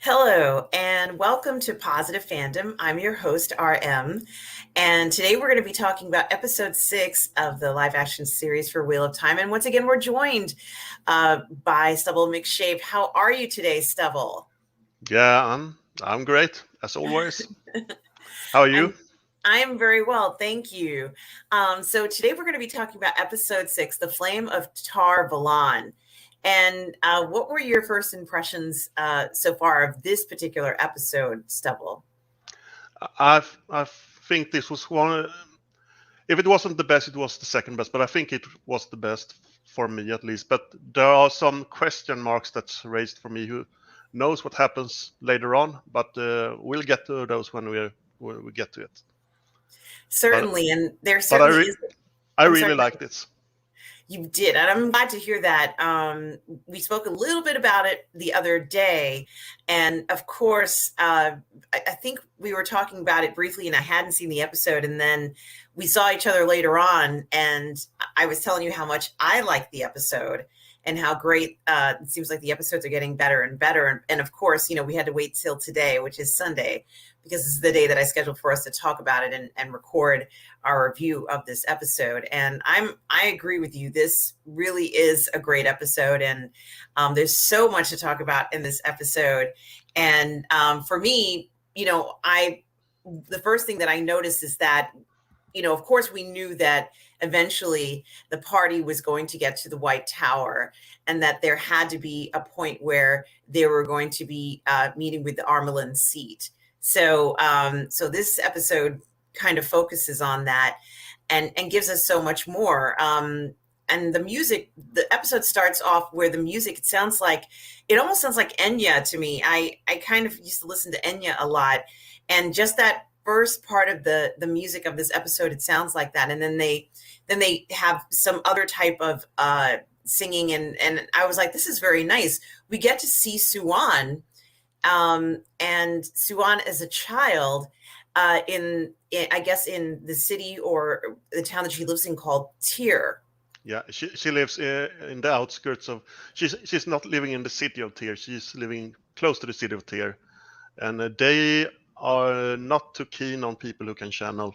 Hello, and welcome to Positive Fandom. I'm your host, RM, and today we're going to be talking about episode 6 of the live action series for Wheel of Time. And once again, we're joined by Stubble Mcshave. How are you today, Stubble? Yeah, I'm great as always. How are you? I'm I am very well, thank you. So today we're going to be talking about episode 6, The Flame of Tar Valon. And what were your first impressions so far of this particular episode, Stubble? I think this was one. If it wasn't the best, it was the second best. But I think it was the best for me at least. But there are some question marks that's raised for me. Who knows what happens later on? But we'll get to those when we get to it. But Certainly, and there but I certainly re- is. I I'm sorry, really like this. you did, and I'm glad to hear that. We spoke a little bit about it the other day, and of course, I think we were talking about it briefly, and I hadn't seen the episode, and then we saw each other later on, and I was telling you how much I liked the episode and how great it seems like the episodes are getting better and better. And of course, we had to wait till today, which is Sunday, because this is the day that I scheduled for us to talk about it and record our review of this episode. And I agree with you. This really is a great episode, and there's so much to talk about in this episode. And for me, I the first thing that I noticed is that, of course, we knew that eventually the party was going to get to the White Tower, and that there had to be a point where they were going to be meeting with the Armelin seat. So this episode kind of focuses on that and gives us so much more. And the episode starts off where the music, it almost sounds like Enya to me. I kind of used to listen to Enya a lot, and just that first part of the music of this episode, it sounds like that. And then they have some other type of singing, and I was like, this is very nice. We get to see Suan, and Suan as a child, I guess in the city or the town that she lives in called Tyr. Yeah, she lives in the outskirts of. She's not living in the city of Tyr. She's living close to the city of Tyr, and they are not too keen on people who can channel.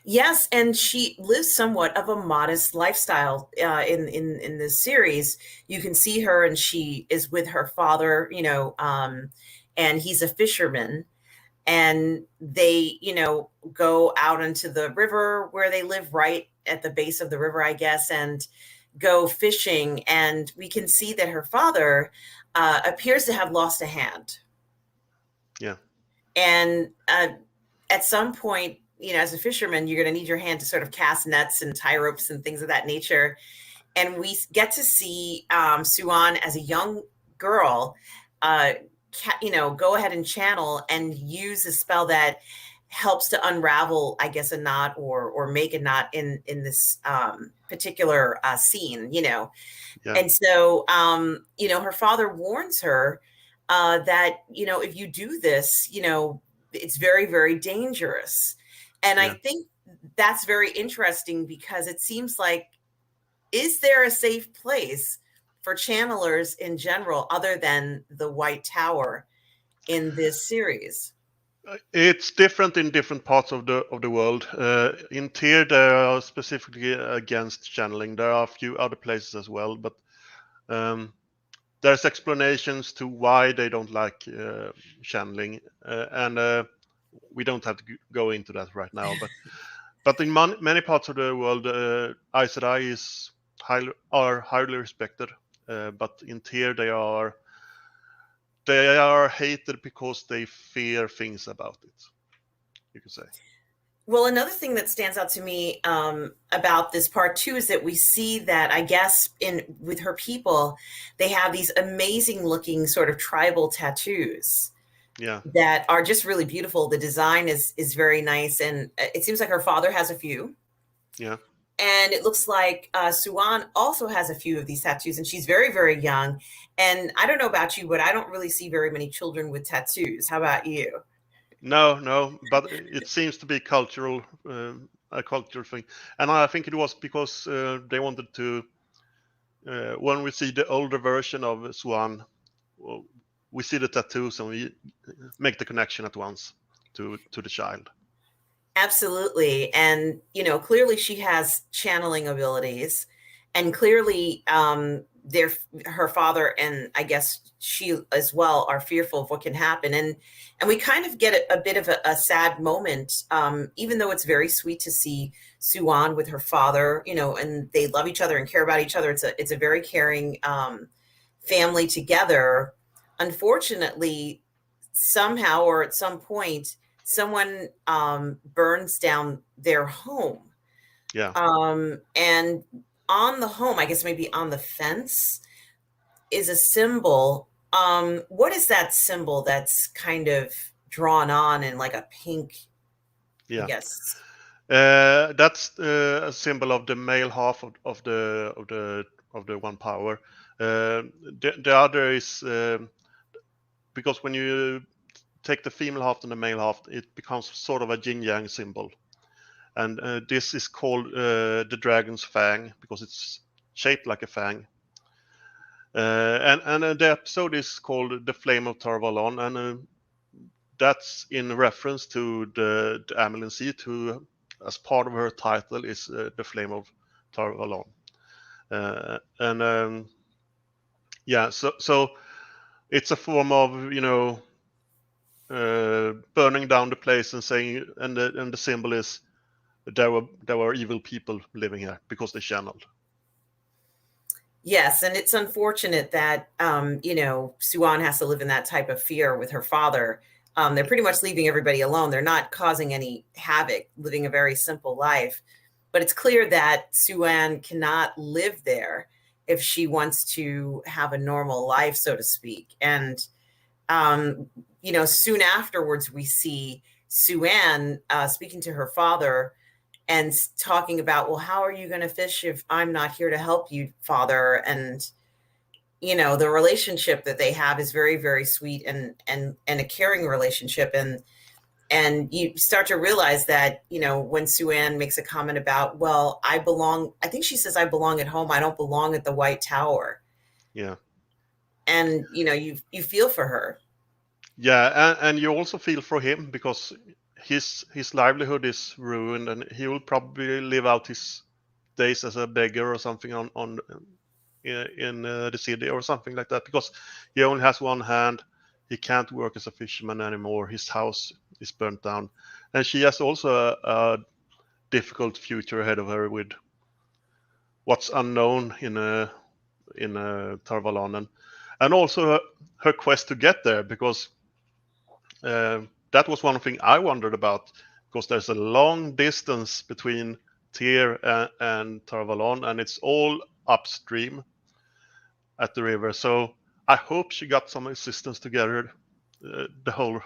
Yes, and she lives somewhat of a modest lifestyle in this series. You can see her, and she is with her father, and he's a fisherman, and they, go out into the river where they live, right at the base of the river, I guess, and go fishing. And we can see that her father appears to have lost a hand. Yeah, And at some point, as a fisherman, you're going to need your hand to sort of cast nets and tie ropes and things of that nature. And we get to see Suan as a young girl, go ahead and channel and use a spell that helps to unravel, I guess, a knot or make a knot in this particular scene. yeah, And so, her father warns her that, if you do this, it's very, very dangerous. And I yeah. think that's very interesting because it seems like, is there a safe place for channelers in general other than the White Tower in this series? It's different in different parts of the world. In Tyr, they are specifically against channeling. There are a few other places as well, but um, there's explanations to why they don't like channeling, and we don't have to go into that right now. But in many parts of the world, Aes Sedai are highly respected. But in Tyr, they are hated because they fear things about it. You could say. Well, another thing that stands out to me about this part too is that we see that, I guess, in with her people, they have these amazing looking sort of tribal tattoos Yeah, that are just really beautiful. The design is very nice, and it seems like her father has a few. yeah. And it looks like Suan also has a few of these tattoos, and she's very, very young. And I don't know about you, but I don't really see very many children with tattoos. How about you? No, no, but it seems to be a cultural thing, and I think it was because they wanted to. When we see the older version of Swan, well, we see the tattoos and we make the connection at once to the child. Absolutely. And, clearly she has channeling abilities, and clearly her father, and I guess she as well, are fearful of what can happen. And we kind of get a bit of a sad moment, even though it's very sweet to see Suan with her father, and they love each other and care about each other. It's a very caring family together. Unfortunately, somehow or at some point, someone burns down their home. Yeah. And on the home, I guess maybe on the fence, is a symbol. What is that symbol that's kind of drawn on in like a pink, I Yeah. guess? That's a symbol of the male half of the one power. The other is because when you take the female half and the male half, it becomes sort of a yin yang symbol. And this is called the dragon's fang because it's shaped like a fang. And the episode is called The Flame of Tarvalon, and that's in reference to the Amelin Seat, who, as part of her title, is the Flame of Tarvalon. And yeah, so it's a form of burning down the place and saying, and the symbol is there were evil people living here because they channeled. Yes, and it's unfortunate that Suan has to live in that type of fear with her father. They're pretty much leaving everybody alone. They're not causing any havoc, living a very simple life. But it's clear that Suan cannot live there if she wants to have a normal life, so to speak. And soon afterwards, we see Suan speaking to her father and talking about, well, how are you going to fish if I'm not here to help you, father? And the relationship that they have is very, very sweet and a caring relationship. And you start to realize that when Suan makes a comment about, well, I think she says, I belong at home, I don't belong at the White Tower. Yeah. And you feel for her. Yeah, and you also feel for him because his livelihood is ruined, and he will probably live out his days as a beggar or something on in the city or something like that, because he only has one hand. He can't work as a fisherman anymore. His house is burnt down, and she has also a difficult future ahead of her with what's unknown in Tarvalon, and also her quest to get there, because that was one thing I wondered about, because there's a long distance between Tyr and Tarvalon, and it's all upstream at the river. So I hope she got some assistance to get her the whole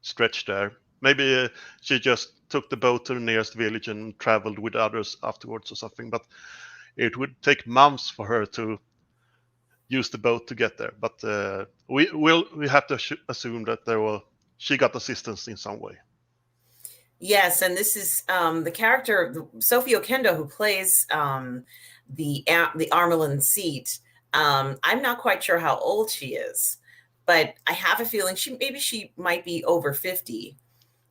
stretch there. Maybe she just took the boat to the nearest village and traveled with others afterwards or something. But it would take months for her to use the boat to get there. But we have to assume that she got assistance in some way. Yes, and this is the character Sophie Okendo, who plays the Armelin Seat. I'm not quite sure how old she is, but I have a feeling she might be over 50.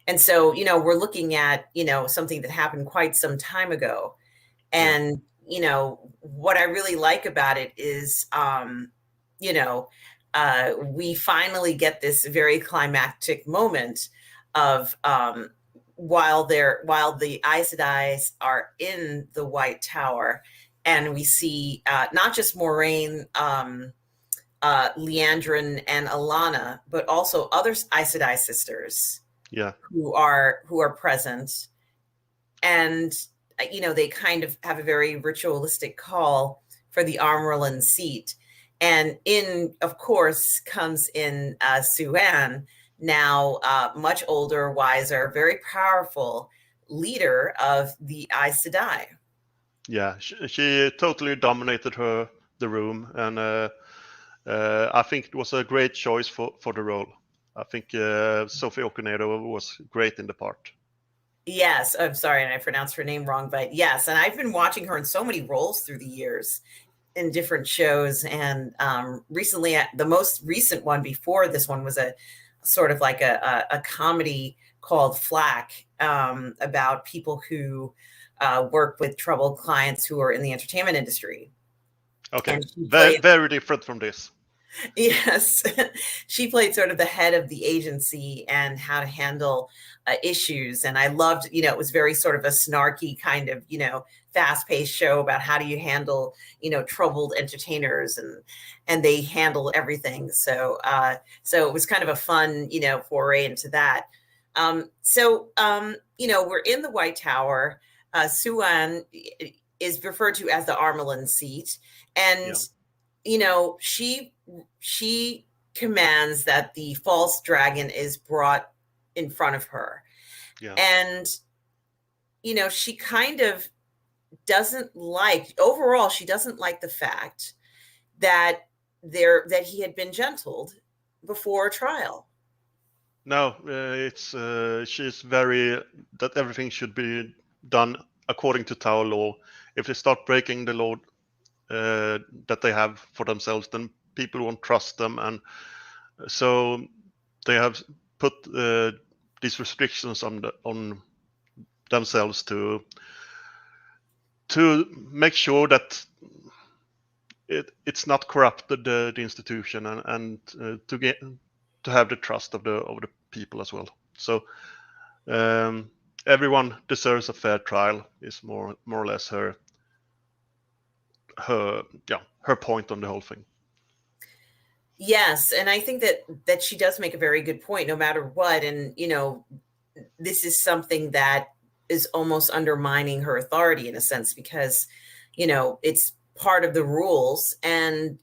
And so, we're looking at, something that happened quite some time ago. And, what I really like about it is, we finally get this very climactic moment of while the Aes Sedais are in the White Tower, and we see not just Moraine, Leandrin, and Alana, but also other Aes Sedai sisters, Yeah, who are present. And they kind of have a very ritualistic call for the Armerlin seat. And in, of course, comes in Suan, now much older, wiser, very powerful leader of the Aes Sedai. yeah, she totally dominated the room, and I think it was a great choice for the role. I think Sophie Okonedo was great in the part. Yes, I'm sorry, and I pronounced her name wrong, but yes, and I've been watching her in so many roles through the years. in different shows, and recently, the most recent one before this one was a sort of like a comedy called Flack, about people who work with troubled clients who are in the entertainment industry. Okay, And she very, played, very different from this. yes, she played sort of the head of the agency and how to handle issues. And I loved, it was very sort of a snarky kind of, fast paced show about how do you handle, troubled entertainers, and they handle everything. So it was kind of a fun, foray into that. We're in the White Tower. Suan is referred to as the Armelin seat. And, Yeah. She commands that the false dragon is brought in front of her. Yeah. And, she kind of doesn't like, overall, she doesn't like the fact that he had been gentled before a trial. No, it's she's very that everything should be done according to Tower law. If they start breaking the law that they have for themselves, then people won't trust them, and so they have put these restrictions on themselves to make sure that it's not corrupted the institution, and to have the trust of the people as well. So everyone deserves a fair trial is more or less her point on the whole thing. Yes, and I think that she does make a very good point, no matter what. And this is something that is almost undermining her authority in a sense, because it's part of the rules. And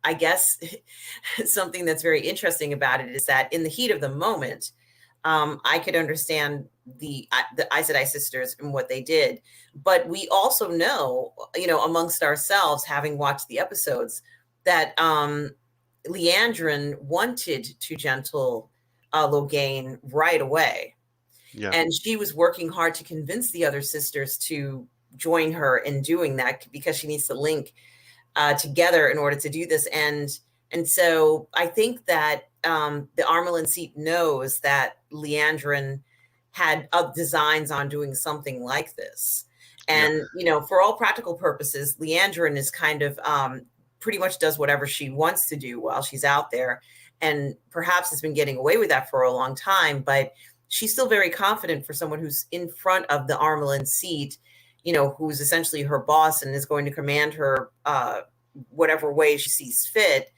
I guess something that's very interesting about it is that in the heat of the moment, I could understand the Aes Sedai sisters and what they did, but we also know, amongst ourselves, having watched the episodes, that Leandrin wanted to gentle Logain right away. Yeah. And she was working hard to convince the other sisters to join her in doing that, because she needs to link together in order to do this. And so I think that the Armelin seat knows that Leandrin had designs on doing something like this. And, for all practical purposes, Leandrin is kind of pretty much does whatever she wants to do while she's out there, and perhaps has been getting away with that for a long time. But she's still very confident for someone who's in front of the Armelin seat, who's essentially her boss and is going to command her whatever way she sees fit,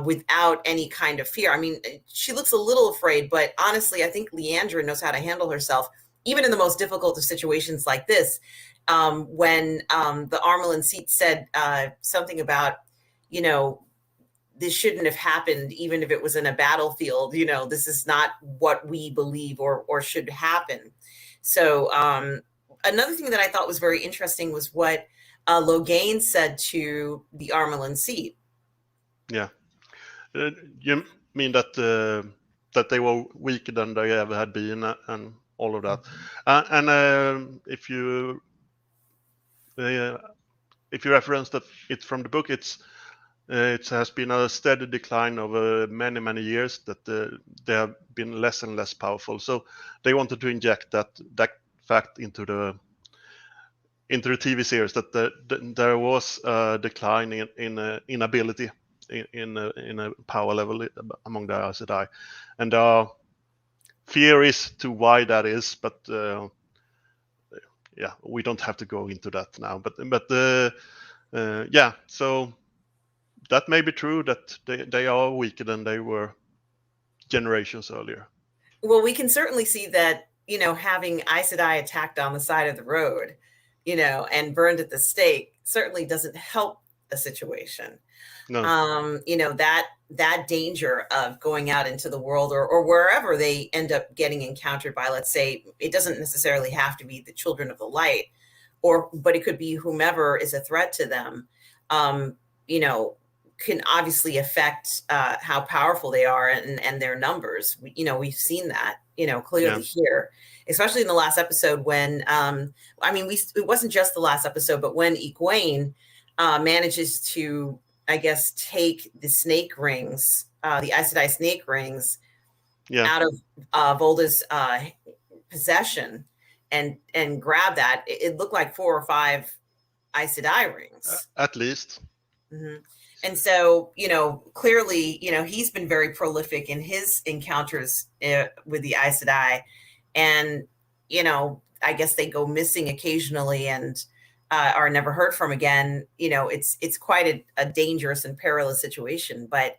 without any kind of fear. I mean, she looks a little afraid, but honestly, I think Leandra knows how to handle herself, even in the most difficult of situations like this. When the Armelin seat said something about, this shouldn't have happened, even if it was in a battlefield, this is not what we believe or should happen. So another thing that I thought was very interesting was what Logain said to the Armelin seat. Yeah. You mean that that they were weaker than they ever had been, and all of that. And if you reference that it from the book, it has been a steady decline over many years, that they have been less and less powerful. So they wanted to inject that fact into the TV series, that there was a decline in ability, in a power level among the Aes Sedai, and there are theories to why that is, but yeah, we don't have to go into that now. But yeah, so that may be true, that they are weaker than they were generations earlier. Well, we can certainly see that, having Aes Sedai attacked on the side of the road, and burned at the stake certainly doesn't help the situation. No. That danger of going out into the world, or wherever they end up getting encountered by, let's say, it doesn't necessarily have to be the Children of the Light, but it could be whomever is a threat to them, can obviously affect how powerful they are, and their numbers. We've seen that, clearly here, especially in the last episode when, it wasn't just the last episode, but when Egwene manages to, I guess, take the snake rings, the Aes Sedai snake rings, out of Volda's possession and grab that. It looked like 4 or 5 Aes Sedai rings. At least. Mm-hmm. And so, clearly, he's been very prolific in his encounters with the Aes Sedai. And, I guess they go missing occasionally and are never heard from again. It's quite a dangerous and perilous situation. But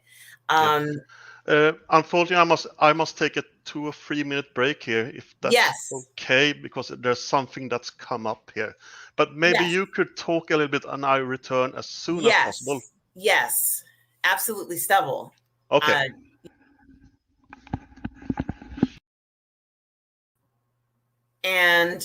unfortunately, I must take a 2 or 3 minute break here, if that's yes. okay, because there's something that's come up here. But maybe you could talk a little bit, and I return as soon as possible. Yes, absolutely, Stubble. Okay. And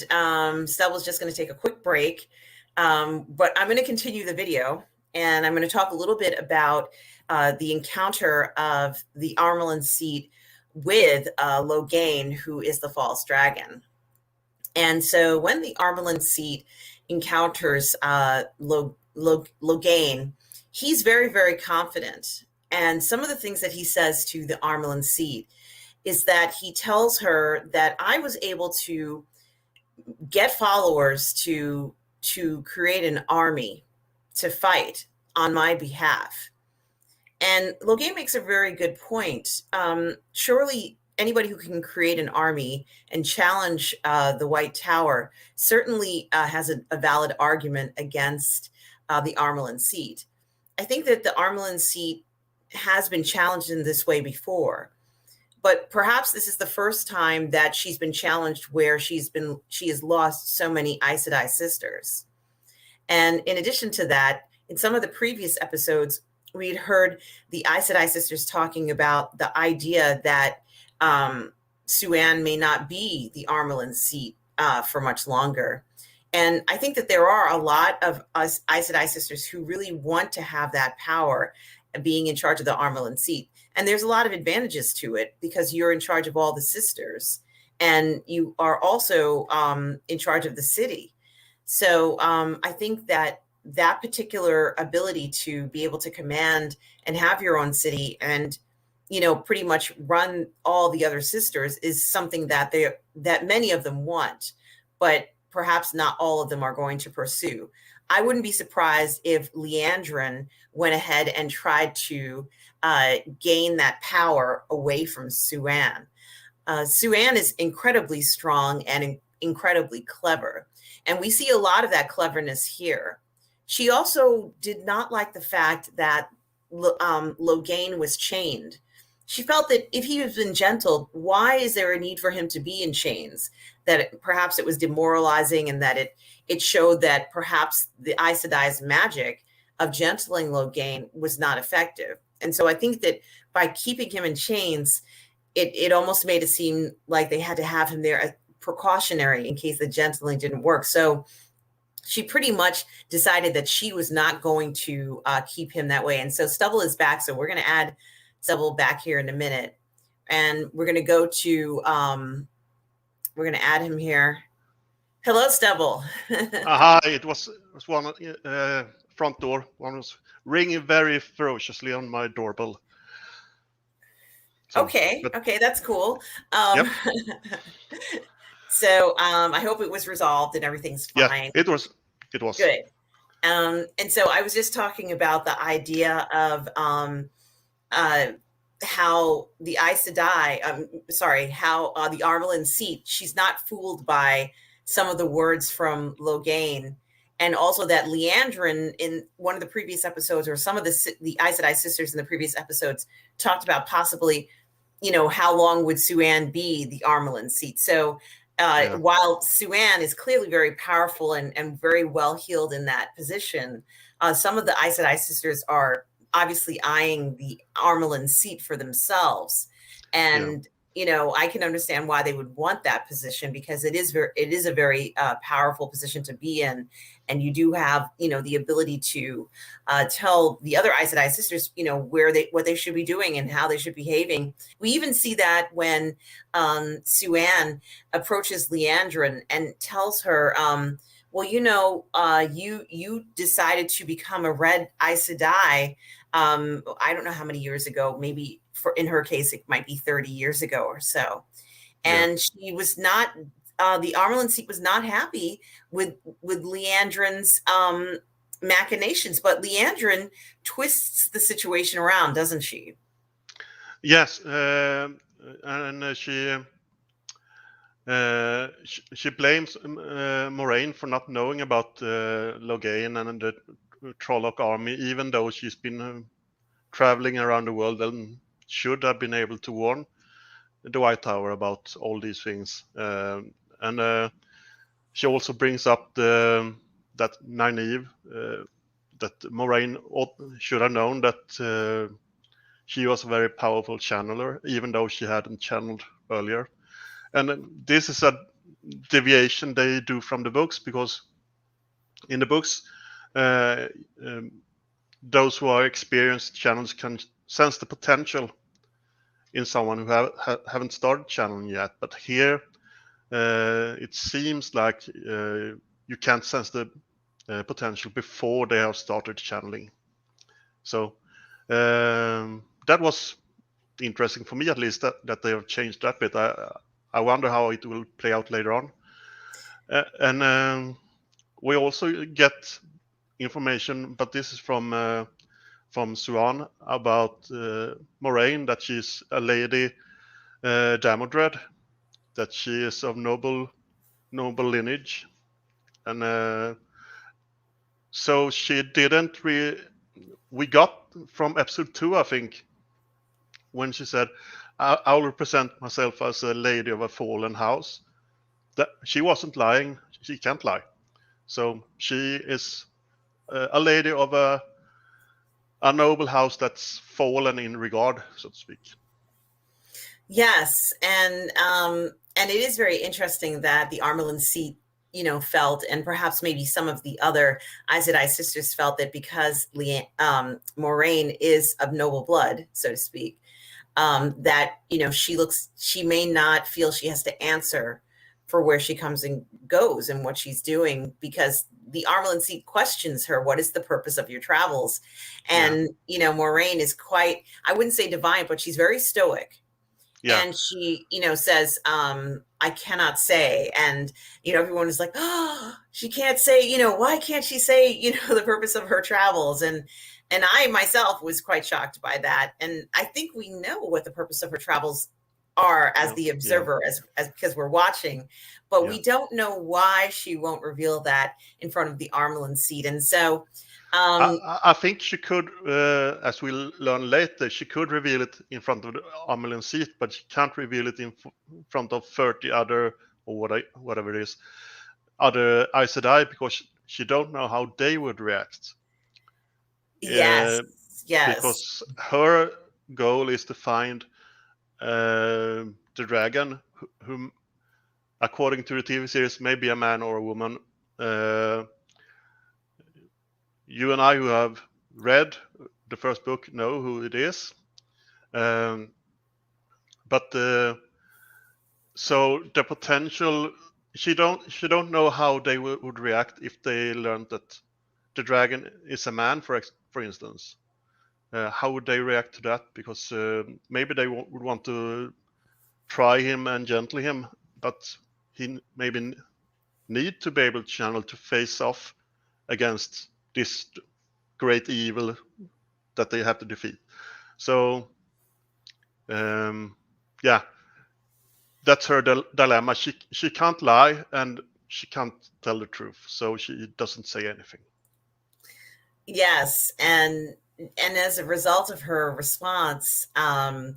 Stubble's just going to take a quick break, but I'm going to continue the video, and I'm going to talk a little bit about the encounter of the Armelin seat with Loghain, who is the false dragon. And so when the Armelin seat encounters Loghain, he's very, very confident. And some of the things that he says to the Armelin seat is that he tells her that I was able to get followers to create an army to fight on my behalf. And Loghain makes a very good point. Surely anybody who can create an army and challenge the White Tower certainly has a valid argument against the Armelin seat. I think that the Armelin seat has been challenged in this way before, but perhaps this is the first time that she's been challenged where she has lost so many Aes Sedai sisters. And in addition to that, in some of the previous episodes, we'd heard the Aes Sedai sisters talking about the idea that Siuan may not be the Armelin seat for much longer. And I think that there are a lot of us Aes Sedai sisters who really want to have that power of being in charge of the Armelin seat. And there's a lot of advantages to it because you're in charge of all the sisters and you are also in charge of the city. So I think that that particular ability to be able to command and have your own city and, pretty much run all the other sisters is something that many of them want, but perhaps not all of them are going to pursue. I wouldn't be surprised if Liandrin went ahead and tried to gain that power away from Siuan. Siuan is incredibly strong and incredibly clever, and we see a lot of that cleverness here. She also did not like the fact that Loghain was chained. She felt that if he has been gentled, why is there a need for him to be in chains? That perhaps it was demoralizing and that it showed that perhaps the Aes Sedai's magic of gentling Loghain was not effective. And so I think that by keeping him in chains, it almost made it seem like they had to have him there as precautionary in case the gentling didn't work. So she pretty much decided that she was not going to keep him that way. And so Stubble is back. So we're going to add Stubble back here in a minute. And we're going to go to, we're going to add him here. Hello, Stubble. Aha, it was one front door. One was ringing very ferociously on my doorbell. So, okay, that's cool. Yep. So I hope it was resolved and everything's fine. Yeah, it was. Good. And so I was just talking about the idea of how the Aes Sedai, how the Armelin seat, she's not fooled by some of the words from Loghain. And also that Liandrin in one of the previous episodes, or some of the Aes Sedai sisters in the previous episodes, talked about possibly, how long would Siuan be the Armelin seat? So while Siuan is clearly very powerful and very well heeled in that position, some of the Aes Sedai sisters are obviously eyeing the Armelin seat for themselves. And, I can understand why they would want that position because it is a very powerful position to be in. And you do have, the ability to tell the other Aes Sedai sisters, what they should be doing and how they should be behaving. We even see that when Siuan approaches Liandrin and tells her, Well, you decided to become a red Aes Sedai. I don't know how many years ago. Maybe for in her case, it might be 30 years ago or so. Yeah. And she was not. The Armelin seat was not happy with Leandrin's machinations, but Leandrin twists the situation around, doesn't she? Yes, and she blames Moraine for not knowing about Loghain and the Trolloc army, even though she's been traveling around the world and should have been able to warn the White Tower about all these things. And she also brings up that Nynaeve, that Moraine should have known that she was a very powerful channeler, even though she hadn't channeled earlier. And this is a deviation they do from the books, because in the books, uh, um, those who are experienced channels can sense the potential in someone who haven't started channeling yet. But here, it seems like you can't sense the potential before they have started channeling. So that was interesting for me, at least, that they have changed that bit. I wonder how it will play out later on. And we also get information, but this is from Suan, about Moraine, that she's a lady Damodred, that she is of noble lineage, and so she didn't we got from episode 2, I think, when she said, I'll represent myself as a lady of a fallen house, that she wasn't lying. She can't lie. So she is a lady of a noble house that's fallen in regard, so to speak. Yes, and it is very interesting that the Armelin seat, felt, and perhaps maybe some of the other Aes Sedai sisters felt, that because Moraine is of noble blood, so to speak, that she may not feel she has to answer for where she comes and goes and what she's doing, because the Armelin seat questions her, what is the purpose of your travels? And Moraine is quite, I wouldn't say divine, but she's very stoic. Yeah. And she, says, I cannot say. And, everyone is like, oh, she can't say, why can't she say, the purpose of her travels? And I myself was quite shocked by that. And I think we know what the purpose of her travels are as the observer, as because we're watching, but we don't know why she won't reveal that in front of the Armelin seat. And so I think she could, as we'll learn later, she could reveal it in front of the Amelin seat, but she can't reveal it in front of 30 other, or whatever it is, other Aes Sedai, because she don't know how they would react. Yes. Because her goal is to find the dragon, whom, according to the TV series, may be a man or a woman. You and I, who have read the first book, know who it is. But so the potential, she don't know how they would react if they learned that the dragon is a man, for instance. How would they react to that? Because maybe they would want to try him and gentle him, but he maybe need to be able to channel to face off against this great evil that they have to defeat. So that's her dilemma. She can't lie, and she can't tell the truth, so she doesn't say anything. Yes, and as a result of her response, the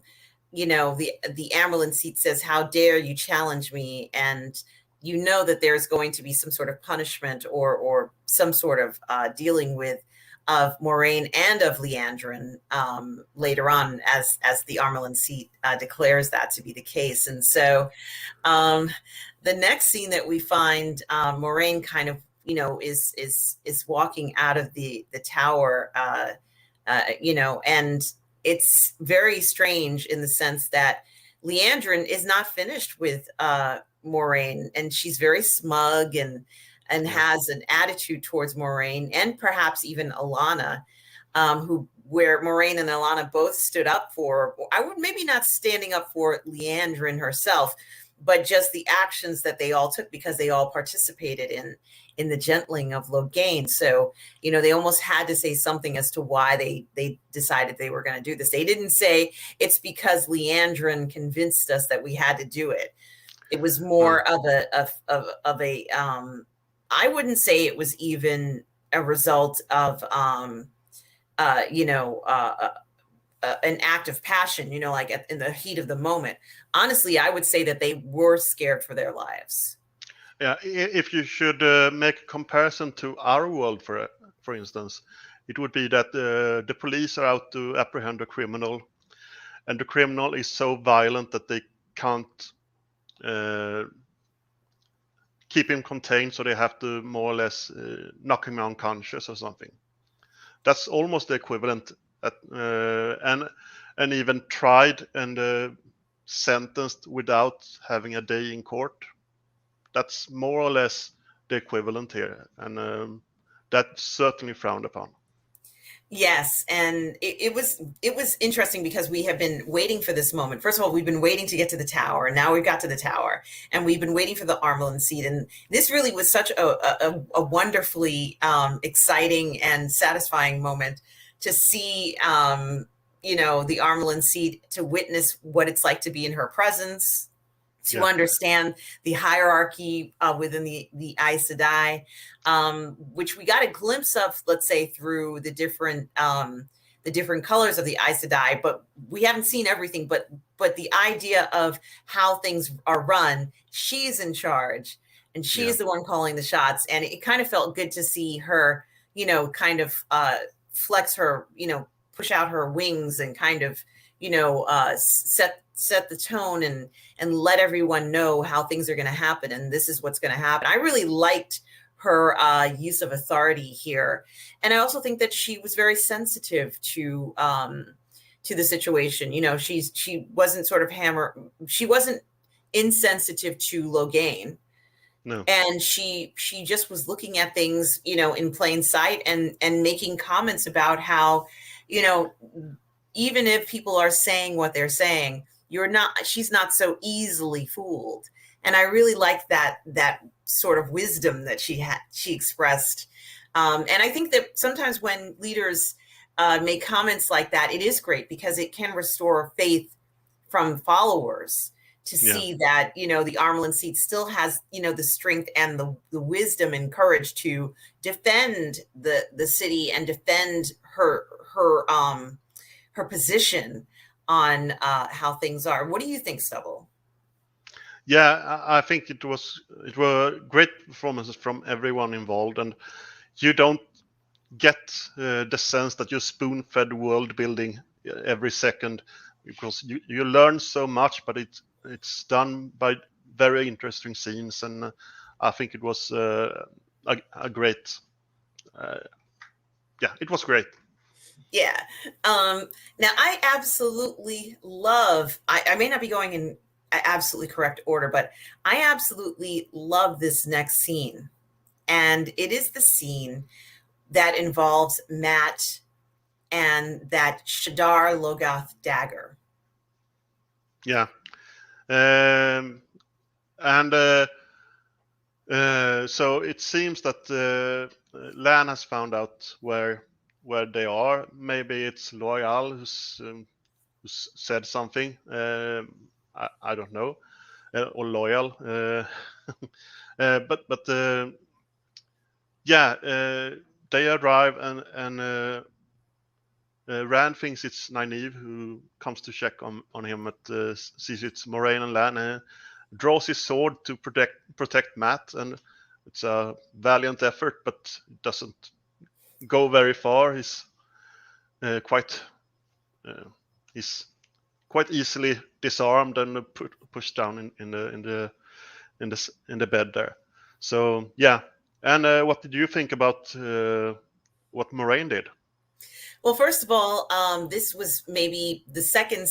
Amerlin seat says, how dare you challenge me? And that there's going to be some sort of punishment or some sort of dealing with of Moraine and of Leandrin later on, as the Amerlin seat declares that to be the case. And so the next scene that we find, Moraine kind of is walking out of the tower, and it's very strange in the sense that Leandrin is not finished with Moraine, and she's very smug, and and Yeah. has an attitude towards Moraine and perhaps even Alana, where Moraine and Alana both stood up for, I would maybe not standing up for Leandrin herself, but just the actions that they all took because they all participated in the gentling of Logain. So, they almost had to say something as to why they decided they were going to do this. They didn't say it's because Leandrin convinced us that we had to do it. It was more of a I wouldn't say it was even a result of an act of passion, like in the heat of the moment. Honestly, I would say that they were scared for their lives. Yeah, if you should make a comparison to our world, for instance, it would be that the police are out to apprehend a criminal, and the criminal is so violent that they can't keep him contained, so they have to more or less knock him unconscious or something. That's almost the equivalent, and even tried and sentenced without having a day in court. That's more or less the equivalent here, and that's certainly frowned upon. Yes, and it was interesting because we have been waiting for this moment. First of all, we've been waiting to get to the tower, and now we've got to the tower, and we've been waiting for the Armelin seat. And this really was such a wonderfully exciting and satisfying moment to see, the Armelin seat, to witness what it's like to be in her presence, to understand the hierarchy within the Aes Sedai, which we got a glimpse of, let's say, through the different colors of the Aes Sedai, but we haven't seen everything. But the idea of how things are run, she's in charge, and she's the one calling the shots. And it kind of felt good to see her, kind of flex her, push out her wings and kind of, set the tone and let everyone know how things are going to happen, and this is what's going to happen. I really liked her use of authority here, and I also think that she was very sensitive to the situation. She wasn't sort of she wasn't insensitive to Logain. No. And she just was looking at things, in plain sight, and making comments about how, even if people are saying what they're saying, she's not so easily fooled. And I really liked that sort of wisdom that she expressed. And I think that sometimes when leaders make comments like that, it is great because it can restore faith from followers to see that, the Armelin seat still has, the strength and the wisdom and courage to defend the city and defend her position on how things are. What do you think, Stubble? Yeah, I think it were great performances from everyone involved, and you don't get the sense that you're spoon-fed world building every second, because you learn so much, but it's done by very interesting scenes, and I think it was a great. It was great. Yeah. Now I absolutely love, I may not be going in absolutely correct order, but I absolutely love this next scene. And it is the scene that involves Matt and that Shadar Logoth dagger. Yeah. And so it sees that Lan has found out where they are. Maybe it's Loyal who's said something. I don't know, or Loyal. But they arrive, and Rand thinks it's Nynaeve who comes to check on him, but sees it's Moraine and Lan. Draws his sword to protect Matt, and it's a valiant effort, but it doesn't go very far. He's quite easily disarmed and pushed down in the bed there. So yeah. And what did you think about what Moraine did? Well, first of all, this was maybe the second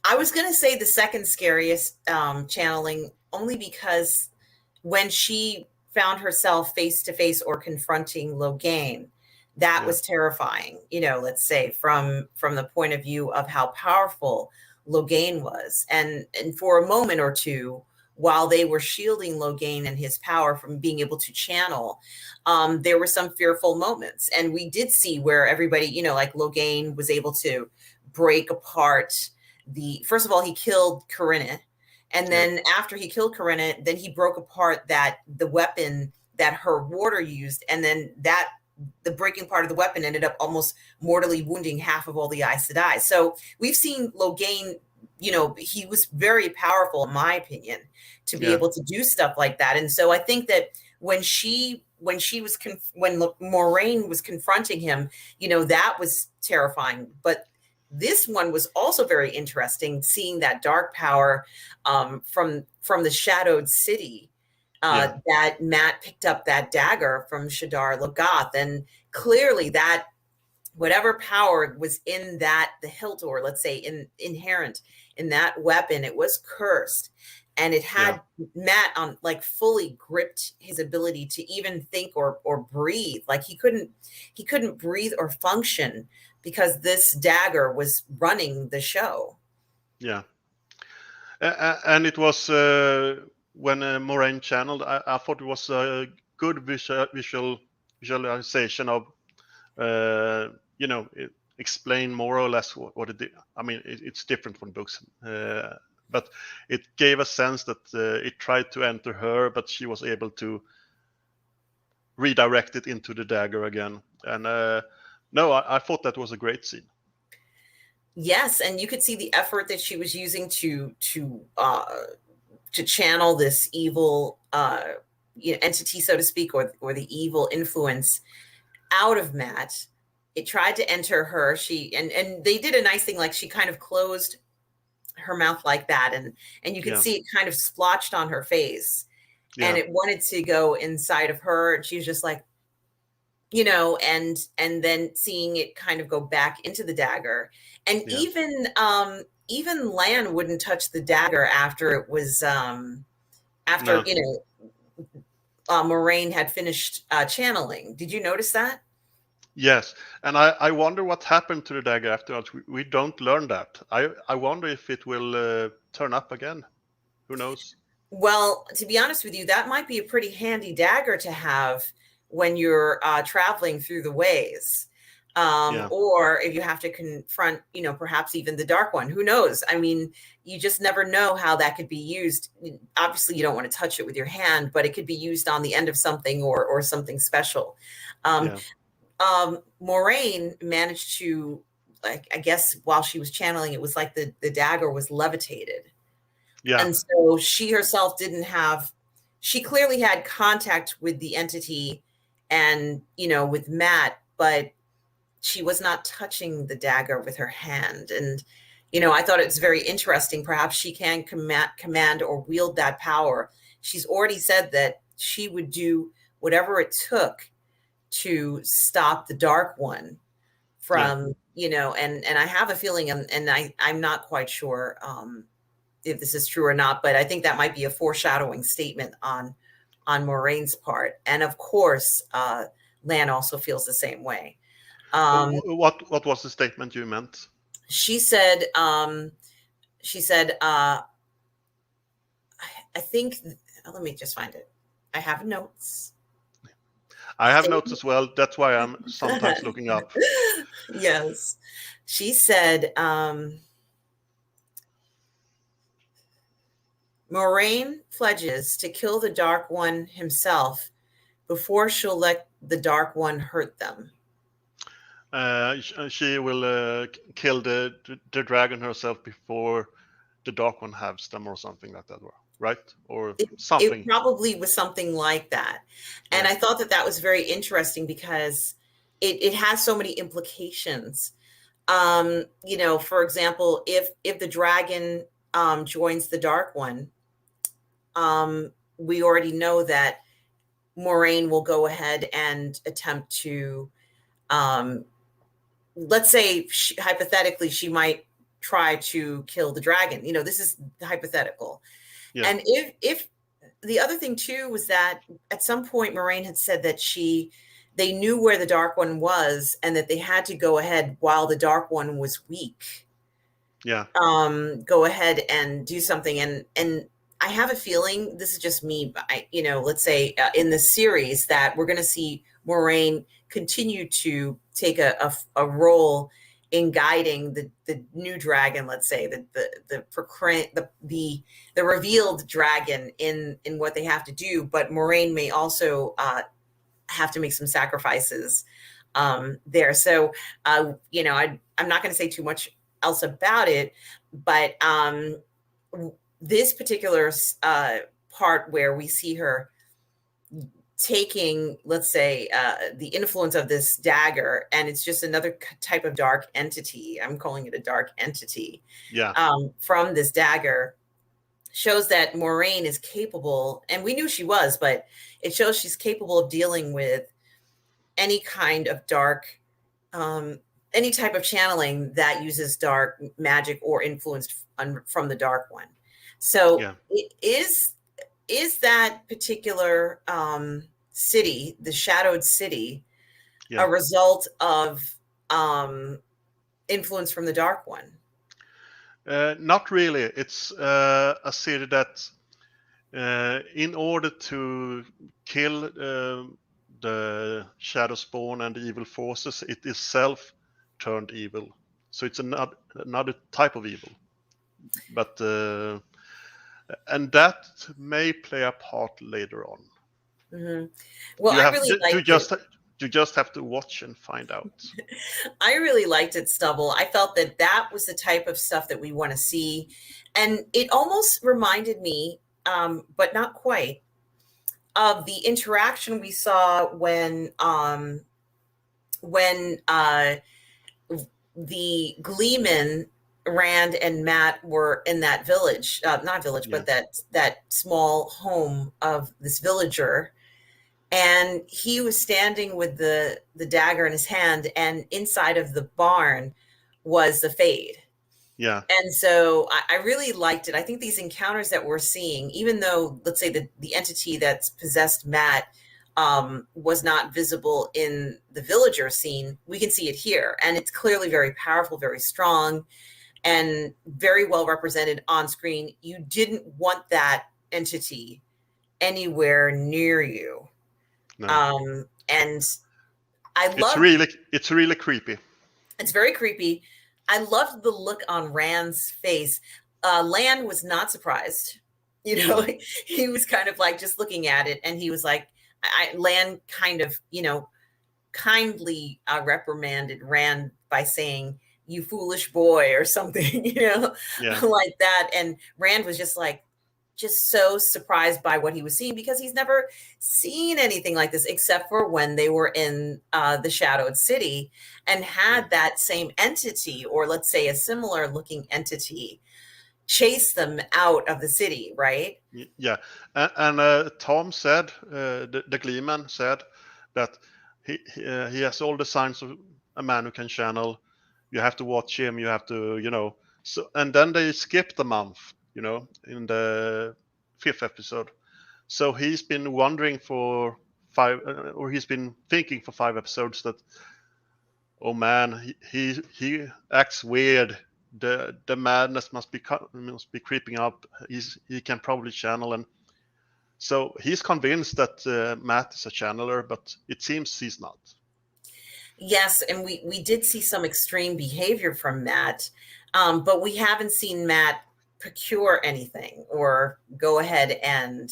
I was going to say the second scariest channeling, only because when she found herself face to face or confronting Logain, that Yeah. was terrifying, let's say from the point of view of how powerful Logain was. And for a moment or two, while they were shielding Logain and his power from being able to channel, there were some fearful moments. And we did see where everybody, like Logain was able to break apart first of all, he killed Corinna. And Yeah. then after he killed Corinna, then he broke apart the weapon that her warder used. And then the breaking part of the weapon ended up almost mortally wounding half of all the Aes Sedai. So we've seen Logain, he was very powerful, in my opinion, to be Yeah. able to do stuff like that. And so I think that when Moiraine was confronting him, that was terrifying. But this one was also very interesting, seeing that dark power from the shadowed city. Yeah. That Matt picked up that dagger from Shadar Logoth, and clearly that whatever power was in the hilt, or let's say inherent in that weapon, it was cursed, and it Yeah. had Matt on fully gripped his ability to even think or breathe. Like he couldn't breathe or function because this dagger was running the show. Yeah. And it was when Moraine channeled. I thought it was a good visualization of, explain more or less what it did. I mean, it's different from books, but it gave a sense that it tried to enter her, but she was able to redirect it into the dagger again. And no, I thought that was a great scene. Yes, and you could see the effort that she was using to channel this evil entity, so to speak, or the evil influence out of Matt. It tried to enter her. And they did a nice thing, like she kind of closed her mouth like that, and you could see it kind of splotched on her face, and it wanted to go inside of her, and she was just like, and then seeing it kind of go back into the dagger. And even Lan wouldn't touch the dagger after it was Moraine had finished channeling. Did you notice that? Yes, and I wonder what happened to the dagger afterwards. We don't learn that. I wonder if it will turn up again. Who knows? Well, to be honest with you, that might be a pretty handy dagger to have when you're traveling through the ways. Or if you have to confront, perhaps even the Dark One. Who knows? I mean, you just never know how that could be used. Obviously, you don't want to touch it with your hand, but it could be used on the end of something or something special. Moraine managed to, I guess, while she was channeling, it was like the dagger was levitated. Yeah. And so she herself she clearly had contact with the entity and, with Matt, but she was not touching the dagger with her hand. And, I thought it was very interesting. Perhaps she can command or wield that power. She's already said that she would do whatever it took to stop the Dark One from, and I have a feeling, and I'm not quite sure if this is true or not, but I think that might be a foreshadowing statement on Moraine's part. And of course, Lan also feels the same way. What was the statement you meant? She said, I think, let me just find it. I have notes. I have notes as well. That's why I'm sometimes looking up. Yes. She said, Moraine pledges to kill the Dark One himself before she'll let the Dark One hurt them. She will kill the dragon herself before the Dark One has them, or something like that, right? Or something. It probably was something like that. And I thought that was very interesting because it has so many implications. For example, if the dragon joins the Dark One, we already know that Moraine will go ahead and attempt to, let's say, hypothetically, she might try to kill the dragon. This is hypothetical. Yeah. And if the other thing too was that at some point Moraine had said that they knew where the Dark One was and that they had to go ahead while the Dark One was weak. Yeah. Go ahead and do something. And I have a feeling, this is just me, but let's say in the series that we're going to see Moraine continue to take a role in guiding the new dragon, let's say the revealed dragon in what they have to do. But Moraine may also have to make some sacrifices there. So I'm not going to say too much else about it, but this particular part where we see her taking, let's say, the influence of this dagger, and it's just another type of dark entity. I'm calling it a dark entity. Yeah. From this dagger, shows that Moraine is capable, and we knew she was, but it shows she's capable of dealing with any kind of dark, any type of channeling that uses dark magic or influenced from the Dark One. So Yeah. is that particular city, the Shadowed City, Yeah. a result of influence from the Dark One? Not really. It's a city that, in order to kill the Shadow Spawn and the evil forces, it itself turned evil. So it's another type of evil. But and that may play a part later on. Mm-hmm. Well, I really liked it. You just have to watch and find out. I really liked it, Stubble. I felt that was the type of stuff that we want to see. And it almost reminded me, but not quite, of the interaction we saw when the Gleeman, Rand and Matt were in that village, not village, Yeah. but that small home of this villager. And he was standing with the dagger in his hand, and inside of the barn was the Fade. Yeah. And so I really liked it. I think these encounters that we're seeing, even though, let's say, the entity that's possessed Matt was not visible in the villager scene, we can see it here. And it's clearly very powerful, very strong, and very well represented on screen. You didn't want that entity anywhere near you. No. And I love it's really creepy. It's very creepy. I loved the look on Rand's face. Land was not surprised. He was kind of like just looking at it, and he was like, Land kind of, kindly reprimanded Rand by saying, "You foolish boy," or something, Yeah. like that. And Rand was just so surprised by what he was seeing, because he's never seen anything like this except for when they were in the Shadowed City and had that same entity, or let's say a similar looking entity, chase them out of the city, right? Yeah. And Tom said, the Gleeman said that he has all the signs of a man who can channel. You have to watch him. You have to, So, and then they skipped a month, in the 5th episode. So he's been wondering for 5, or he's been thinking for 5 episodes that, oh man, he acts weird. The madness must be creeping up. He can probably channel, and so he's convinced that Matt is a channeler, but it seems he's not. Yes, and we did see some extreme behavior from Matt, but we haven't seen Matt procure anything or go ahead and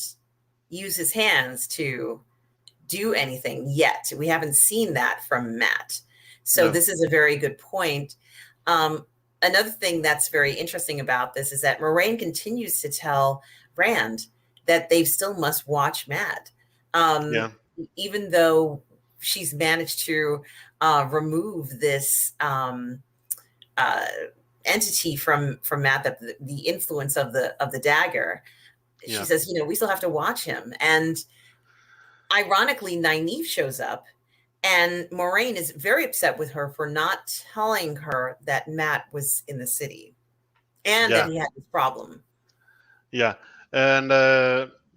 use his hands to do anything yet. We haven't seen that from Matt. So No. This is a very good point. Another thing that's very interesting about this is that Moraine continues to tell Rand that they still must watch Matt. Yeah. Even though she's managed to remove this entity from Matt, the influence of the dagger. She Yeah. says, we still have to watch him. And ironically, Nynaeve shows up, and Moraine is very upset with her for not telling her that Matt was in the city and that he had this problem. Yeah. And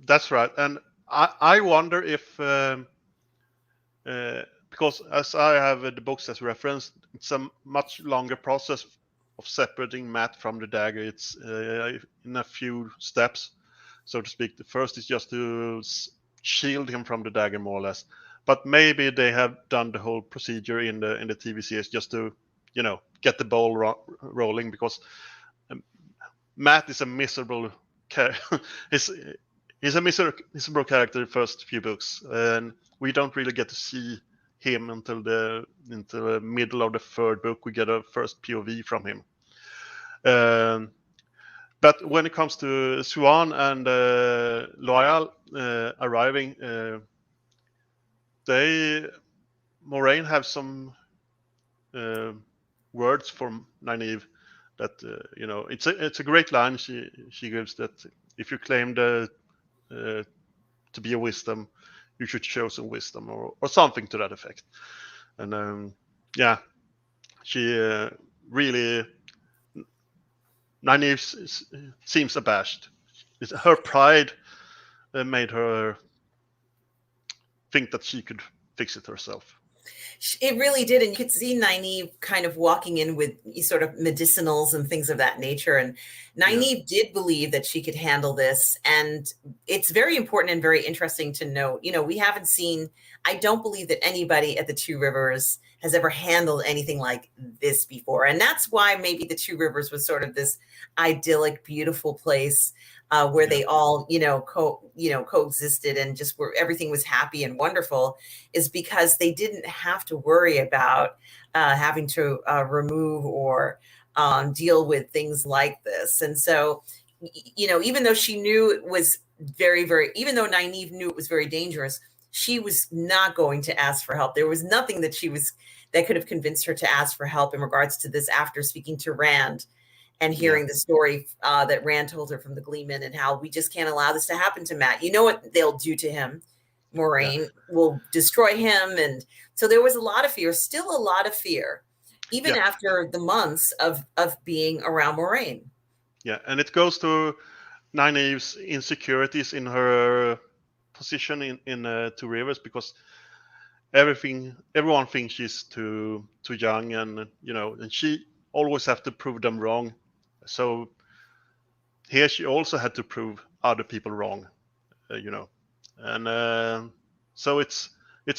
That's right. And I wonder if because as I have the books as reference, it's a much longer process of separating Matt from the dagger. It's in a few steps, so to speak. The first is just to shield him from the dagger, more or less. But maybe they have done the whole procedure in the TV series just to, get the ball rolling, because Matt is a miserable character. he's a miserable character the first few books, and we don't really get to see him until the middle of the third book. We get a first POV from him. But when it comes to Swan and Loyal arriving, Moraine have some words from Nynaeve that it's a great line she gives, that if you claim to be a wisdom, you should show some wisdom, or something to that effect. And she really, Nynaeve seems abashed. Her pride made her think that she could fix it herself. It really did. And you could see Nynaeve kind of walking in with sort of medicinals and things of that nature. And Nynaeve did believe that she could handle this. And it's very important and very interesting to note, we haven't seen, I don't believe that anybody at the Two Rivers has ever handled anything like this before. And that's why maybe the Two Rivers was sort of this idyllic, beautiful place where they all, coexisted, and just where everything was happy and wonderful, is because they didn't have to worry about having to remove or deal with things like this. And so, even though she knew it was very, very, even though Nynaeve knew it was very dangerous, she was not going to ask for help. There was nothing that that could have convinced her to ask for help in regards to this after speaking to Rand and hearing the story that Rand told her from the Gleeman, and how we just can't allow this to happen to Matt. You know what they'll do to him? Moraine will destroy him. And so there was a lot of fear, still a lot of fear, even after the months of being around Moraine. Yeah, and it goes to Nynaeve's insecurities in her position in Two Rivers, because everyone thinks she's too young, and and she always have to prove them wrong. So here she also had to prove other people wrong, and so it's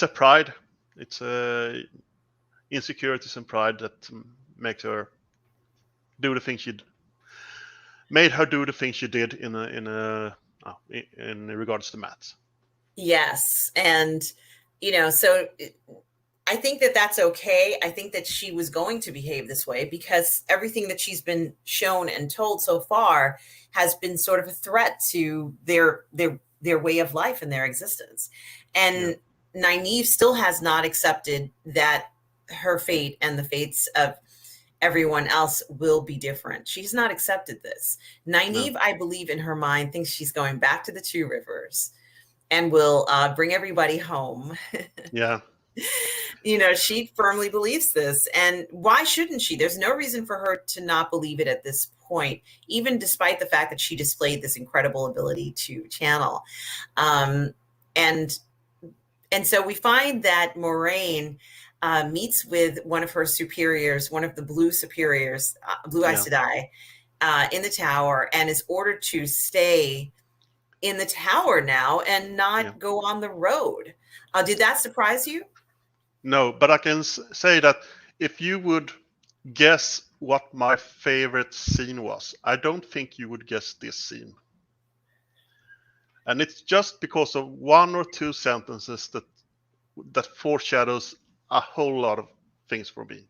a pride, it's insecurities and pride that makes her do the things she made her do the things she did in regards to Matt. Yes, and so I think that that's okay. I think that she was going to behave this way because everything that she's been shown and told so far has been sort of a threat to their way of life and their existence. And Nynaeve still has not accepted that her fate and the fates of everyone else will be different. She's not accepted this. Nynaeve, I believe in her mind, thinks she's going back to the Two Rivers and will bring everybody home. Yeah. She firmly believes this. And why shouldn't she? There's no reason for her to not believe it at this point, even despite the fact that she displayed this incredible ability to channel. And so we find that Moraine meets with one of her superiors, one of the blue superiors, Blue Eyes Sedai, in the tower, and is ordered to stay in the tower now and not go on the road. Did that surprise you? No, but I can say that if you would guess what my favorite scene was, I don't think you would guess this scene. And it's just because of one or two sentences that foreshadows a whole lot of things for me.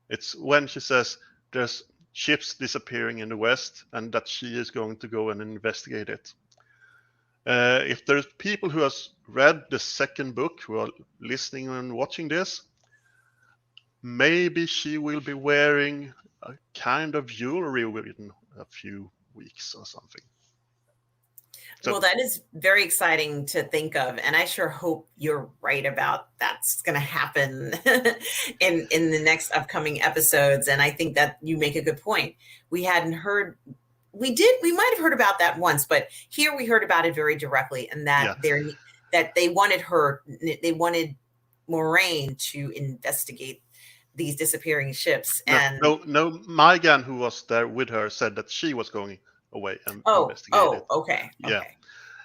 It's when she says there's ships disappearing in the west and that she is going to go and investigate it. If there's people who has read the second book who are listening and watching this, maybe she will be wearing a kind of jewelry within a few weeks or something. So, well, that is very exciting to think of, and I sure hope you're right about that's going to happen in the next upcoming episodes. And I think that you make a good point. We hadn't heard we might have heard about that once, but here we heard about it very directly, and Yeah. that they wanted Moraine to investigate these disappearing ships. No, And no, no. Megan, who was there with her, said that she was going away and investigate it. okay, Yeah, okay.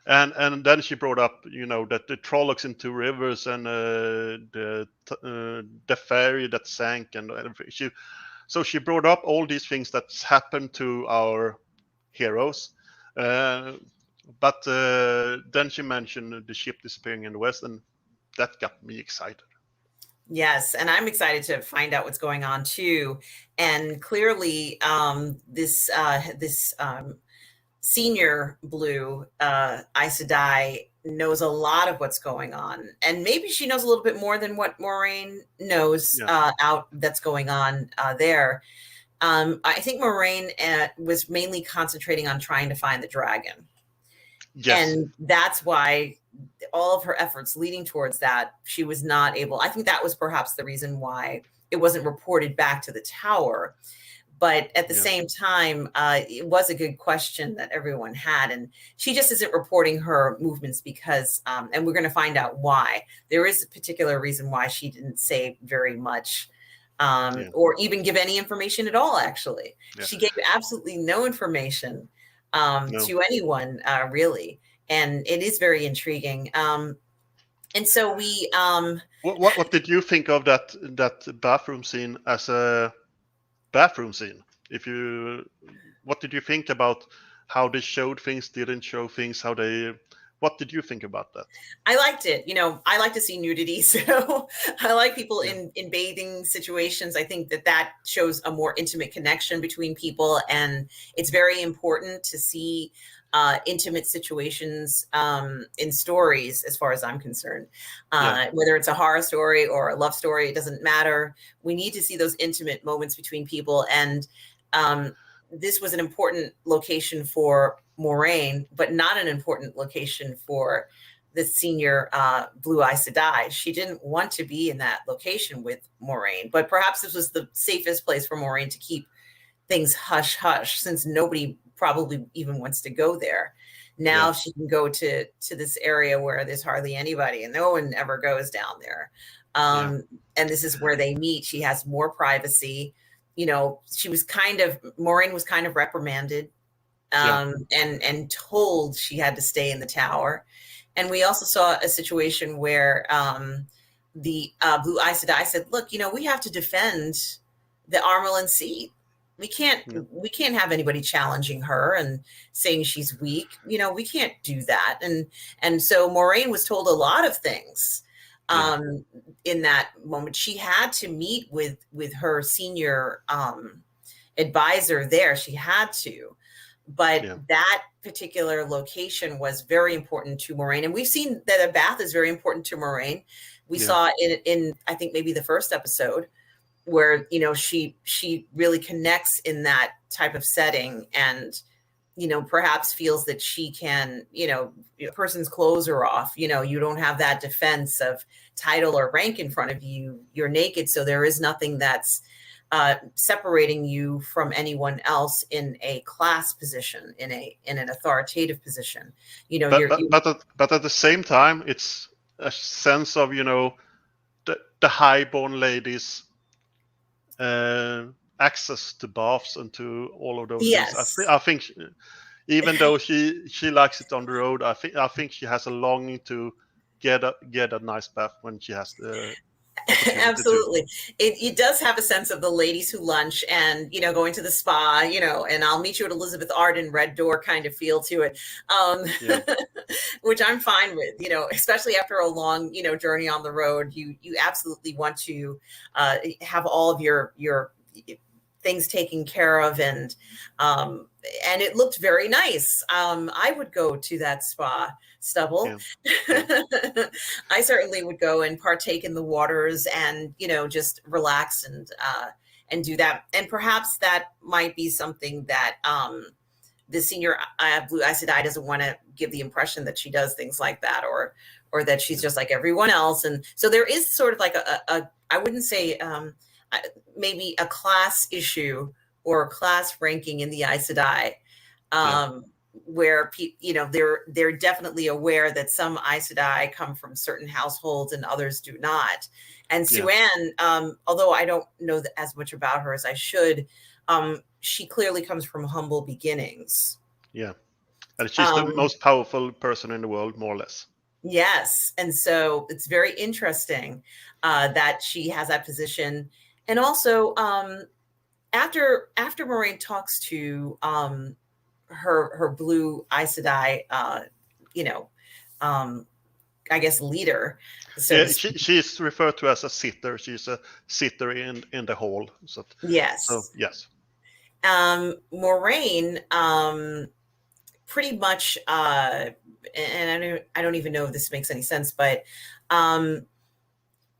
and then she brought up, that the Trollocs in Two Rivers and the ferry that sank and everything. She brought up all these things that's happened to our heroes, but then she mentioned the ship disappearing in the west, and that got me excited. Yes, and I'm excited to find out what's going on too. And clearly, this senior blue Aes Sedai knows a lot of what's going on, and maybe she knows a little bit more than what Moraine knows out that's going on there. I think Moraine was mainly concentrating on trying to find the dragon. Yes. And that's why all of her efforts leading towards that, she was not able. I think that was perhaps the reason why it wasn't reported back to the tower. But at the same time, it was a good question that everyone had. And she just isn't reporting her movements because, and we're going to find out why. There is a particular reason why she didn't say very much or even give any information at all, actually. Yeah. She gave absolutely no information to anyone, really. And it is very intriguing. And so we... What did you think of that bathroom scene as a bathroom scene? What did you think about how they showed things, didn't show things, what did you think about that? I liked it. I like to see nudity, so I like people in bathing situations. I think that shows a more intimate connection between people, and it's very important to see intimate situations in stories, as far as I'm concerned. Whether it's a horror story or a love story, it doesn't matter. We need to see those intimate moments between people, and this was an important location for Moraine, but not an important location for the senior Blue Aes Sedai. She didn't want to be in that location with Moraine, but perhaps this was the safest place for Moraine to keep things hush hush, since nobody probably even wants to go there. Now she can go to this area where there's hardly anybody, and no one ever goes down there. And this is where they meet. She has more privacy. Moraine was kind of reprimanded and told she had to stay in the tower. And we also saw a situation where the Blue Aes Sedai said, look, we have to defend the Armelin seat. We can't have anybody challenging her and saying she's weak. We can't do that. And so Moraine was told a lot of things in that moment. She had to meet with her senior advisor there. She had to. But that particular location was very important to Moraine. And we've seen that a bath is very important to Moraine. We saw it in, I think, maybe the first episode, where, she really connects in that type of setting, and, perhaps feels that she can, a person's clothes are off, you don't have that defense of title or rank in front of you. You're naked. So there is nothing that's separating you from anyone else in a class position, in an authoritative position. But at the same time, it's a sense of the highborn ladies' access to baths and to all of those things. I think even though she likes it on the road, I think she has a longing to get a nice bath when she has the absolutely. It does have a sense of the ladies who lunch and, going to the spa, and I'll meet you at Elizabeth Arden Red Door kind of feel to it, which I'm fine with, especially after a long, journey on the road. You absolutely want to have all of your things taken care of, and it looked very nice. I would go to that spa, Stubble. I certainly would go and partake in the waters and, just relax and do that. And perhaps that might be something that the senior Blue Aes Sedai doesn't want to give the impression that she does things like that, or that she's just like everyone else. And so there is sort of like I wouldn't say maybe a class issue or a class ranking in the Aes Sedai. Yeah. where they're definitely aware that some Aes Sedai come from certain households and others do not. And Yeah. Sue-Ann, although I don't know as much about her as I should, she clearly comes from humble beginnings. Yeah. And she's the Um, most powerful person in the world, more or less. Yes. And so it's very interesting that she has that position. And also, after Moraine talks to her blue Aes Sedai, you know, um, I guess leader, so to Yeah, speak. she's referred to as a sitter. She's a sitter in the hall. So Yes. yes. Moraine pretty much, and I don't even know if this makes any sense, but um,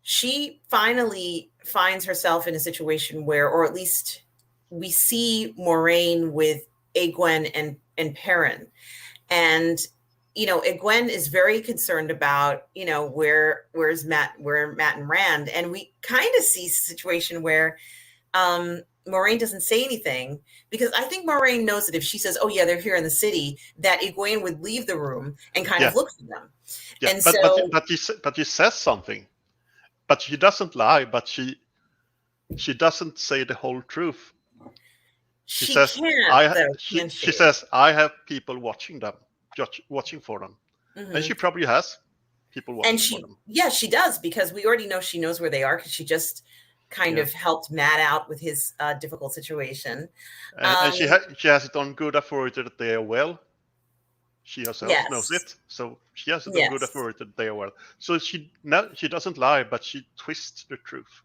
she finally finds herself in a situation where, or at least we see Moraine with Egwene and Perrin. And, Egwene is very concerned about, where Matt and Rand. And we kind of see a situation where Moraine doesn't say anything, because I think Moraine knows that if she says, "Oh yeah, they're here in the city," that Egwene would leave the room and kind Yeah. of look for them. Yeah. And But so but she says something. But she doesn't lie, but she doesn't say the whole truth. She she says can't, though, can she she? says I have people watching them, watching for them. And Hmm. she probably has people And watching for them. she does, because we already know she knows where they are, because she just kind Yeah. of helped Matt out with his difficult situation. And Um, she has it on good authority that they are well. She herself knows yes, it, so she has it on good yes. authority that they are well. So she doesn't lie, but she twists the truth.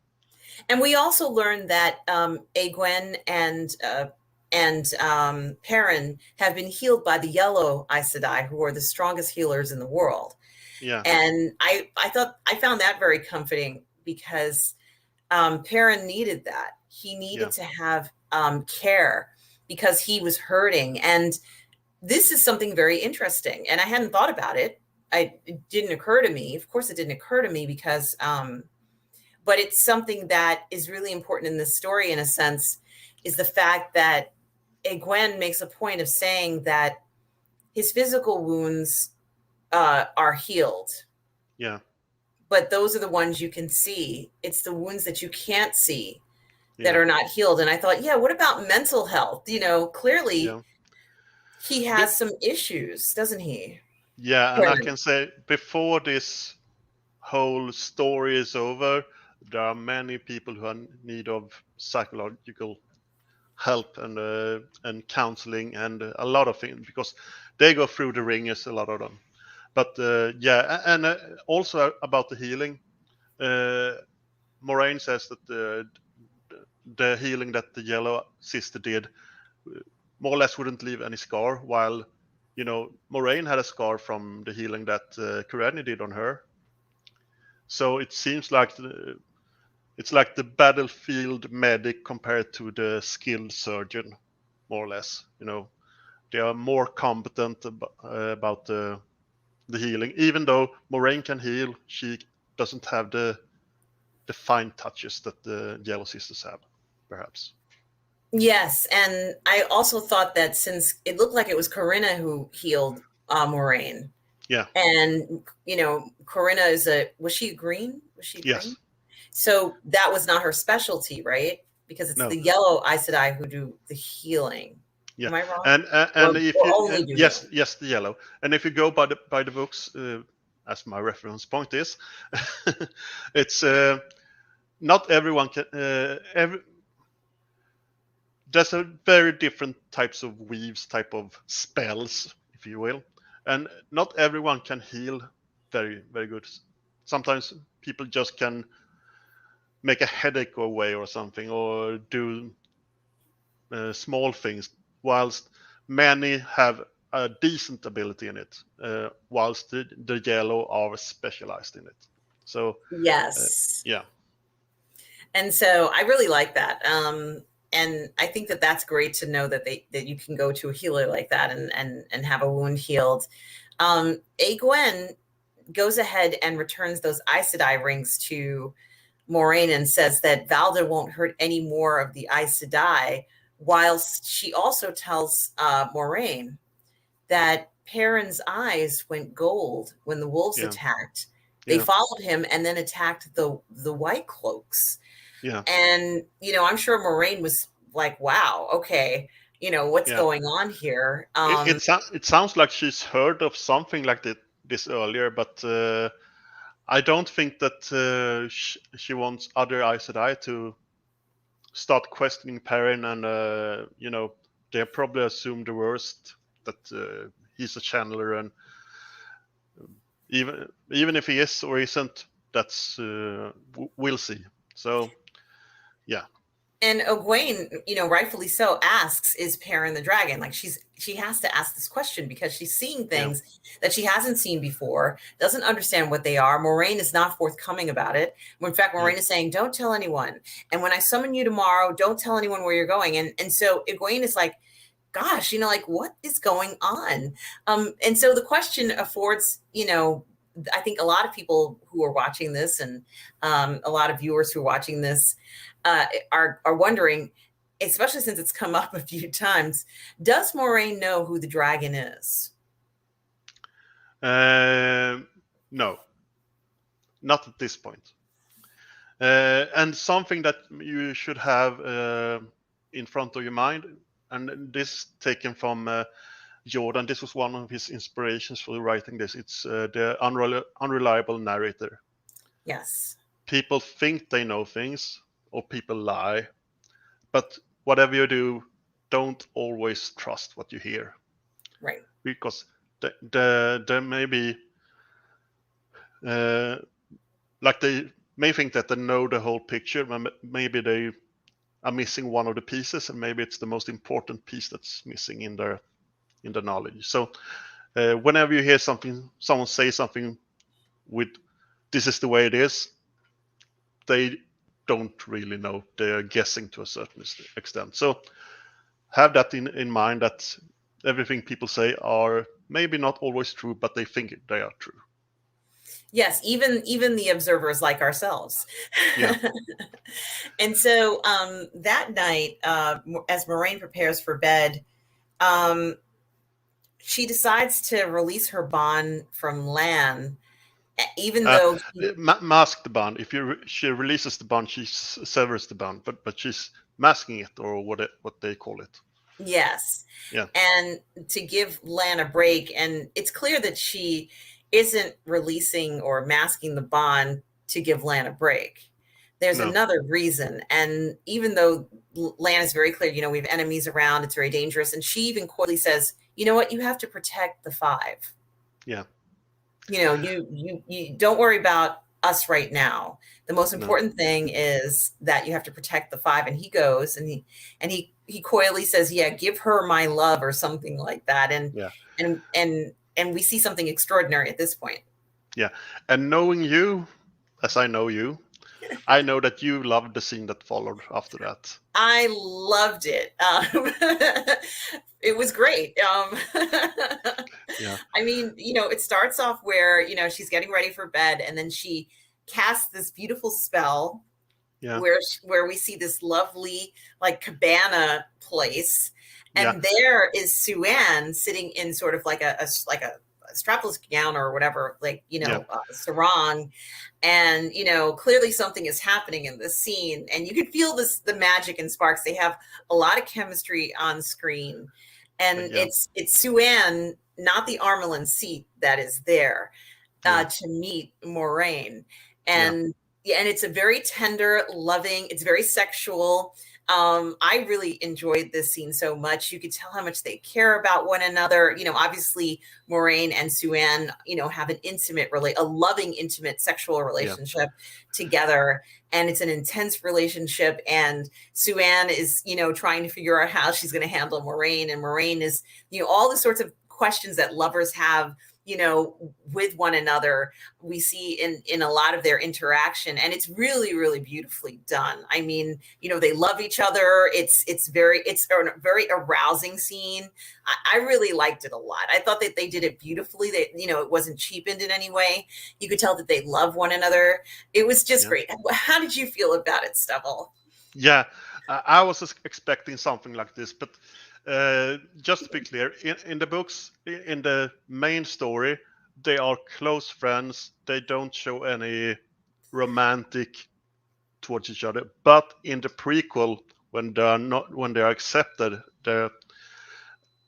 And we also learned that Egwene and Perrin have been healed by the yellow Aes Sedai, who are the strongest healers in the world. Yeah. And I found that very comforting, because Perrin needed that. He Yeah. needed to have care, because he was hurting. And this is something very interesting. And I hadn't thought about it. It didn't occur to me. Of course, it didn't occur to me, because, but it's something that is really important in this story, in a sense, is the fact that Egwene makes a point of saying that his physical wounds are healed, Yeah. but those are the ones you can see. It's the wounds that you can't see that Yeah. are not healed. And I thought, yeah, what about mental health? Clearly Yeah. he But, has some issues, doesn't he? yeah, and I Perrin. can say before this whole story is over, there are many people who are in need of psychological help and counseling and a lot of things, because they go through the ringers, a lot of them. But yeah, and also about the healing, Moraine says that the healing that the yellow sister did more or less wouldn't leave any scar, while Moraine had a scar from the healing that Karenni did on her. So it seems like it's like the battlefield medic compared to the skilled surgeon, more or less. They are more competent about the healing. Even though Moraine can heal, she doesn't have the fine touches that the Yellow Sisters have, perhaps. Yes, and I also thought that, since it looked like it was Corinna who healed Moraine, Yeah. and Corinna was she green? Was she Yes. green? So that was not her specialty, right? Because it's No. the yellow Aes Sedai who do the healing. Yeah. Am I wrong? And if Or you only do yes, healing? yes, the yellow. And if you go by the books, as my reference point is, it's not everyone can. There's a very different types of weaves, type of spells, if you will, and not everyone can heal very, very good. Sometimes people just can make a headache go away or something, or do small things, whilst many have a decent ability in it, whilst the yellow are specialized in it. So Yes. yeah. And so I really like that. And I think that that's great to know that that you can go to a healer like that and have a wound healed. Egwene goes ahead and returns those Aes Sedai rings to Moraine, and says that Valda won't hurt any more of the Aes Sedai whilst she also tells Moraine that Perrin's eyes went gold when the wolves Yeah. attacked. They Yeah. followed him and then attacked the White Cloaks. Yeah. And, I'm sure Moraine was like, wow, okay, what's Yeah. going on here? It sounds like she's heard of something like this earlier, but I don't think that she wants other Aes Sedai to start questioning Perrin, and they probably assume the worst, that he's a channeler, and even if he is or isn't, that's we'll see. So yeah. And Egwene, rightfully so, asks, "Is Perrin the dragon?" Like she has to ask this question because she's seeing Yeah. things that she hasn't seen before, doesn't understand what they are. Moraine is not forthcoming about it. In fact, Moraine is saying, "Don't tell anyone. And when I summon you tomorrow, don't tell anyone where you're going." And so Egwene is like, gosh, like, what is going on? And so the question affords, I think a lot of people who are watching this, and a lot of viewers who are watching this, are wondering, especially since it's come up a few times, does Moraine know who the dragon is? No, not at this point. And something that you should have in front of your mind, and this taken from Jordan. This was one of his inspirations for writing this. It's the unreliable narrator. Yes. People think they know things, or people lie, but whatever you do, don't always trust what you hear. Right. Because there may be, like, they may think that they know the whole picture, maybe they are missing one of the pieces, and maybe it's the most important piece that's missing in their knowledge. So whenever you hear someone say something with "this is the way it is," they don't really know. They're guessing to a certain extent. So have that in mind, that everything people say are maybe not always true, but they think they are true. Yes, even the observers like ourselves. Yeah. And so that night, as Moraine prepares for bed, she decides to release her bond from Lan, even though Mask the bond. If she releases the bond, she severs the bond, but she's masking it, or what they call it. yes. Yeah. And to give Lan a break, and it's clear that she isn't releasing or masking the bond to give Lan a break. There's another reason. And even though Lan is very clear, we have enemies around, it's very dangerous. And she even coyly says, you know what, you have to protect the five. Yeah. You don't worry about us right now. The most important thing is that you have to protect the five. And he goes and he coyly says, yeah, give her my love, or something like that. And we see something extraordinary at this point. Yeah. And knowing you, as I know you, I know that you loved the scene that followed after that. I loved it. It was great. Yeah. I mean, it starts off where, she's getting ready for bed, and then she casts this beautiful spell. Yeah. Where we see this lovely, like, cabana place. And there is Sue-Ann sitting in sort of like a strapless gown or whatever, like, sarong. And, clearly something is happening in this scene, and you can feel the magic and sparks. They have a lot of chemistry on screen, and it's Sue-Ann, not the Armelin seat, that is there to meet Moraine. And it's a very tender, loving, it's very sexual. I really enjoyed this scene so much. You could tell how much they care about one another. Obviously Moraine and Sue-Ann, have a loving, intimate sexual relationship together. And it's an intense relationship. And Sue-Ann is, trying to figure out how she's going to handle Moraine. And Moraine is, all the sorts of questions that lovers have, with one another, we see in a lot of their interaction. And it's really, really beautifully done. I mean, they love each other. It's a very arousing scene. I really liked it a lot. I thought that they did it beautifully. That, it wasn't cheapened in any way. You could tell that they love one another. It was just great. How did you feel about it, Stubble? Yeah, I was expecting something like this, but just to be clear, in the books, in the main story, they are close friends. They don't show any romantic towards each other. But in the prequel, when they are accepted, they're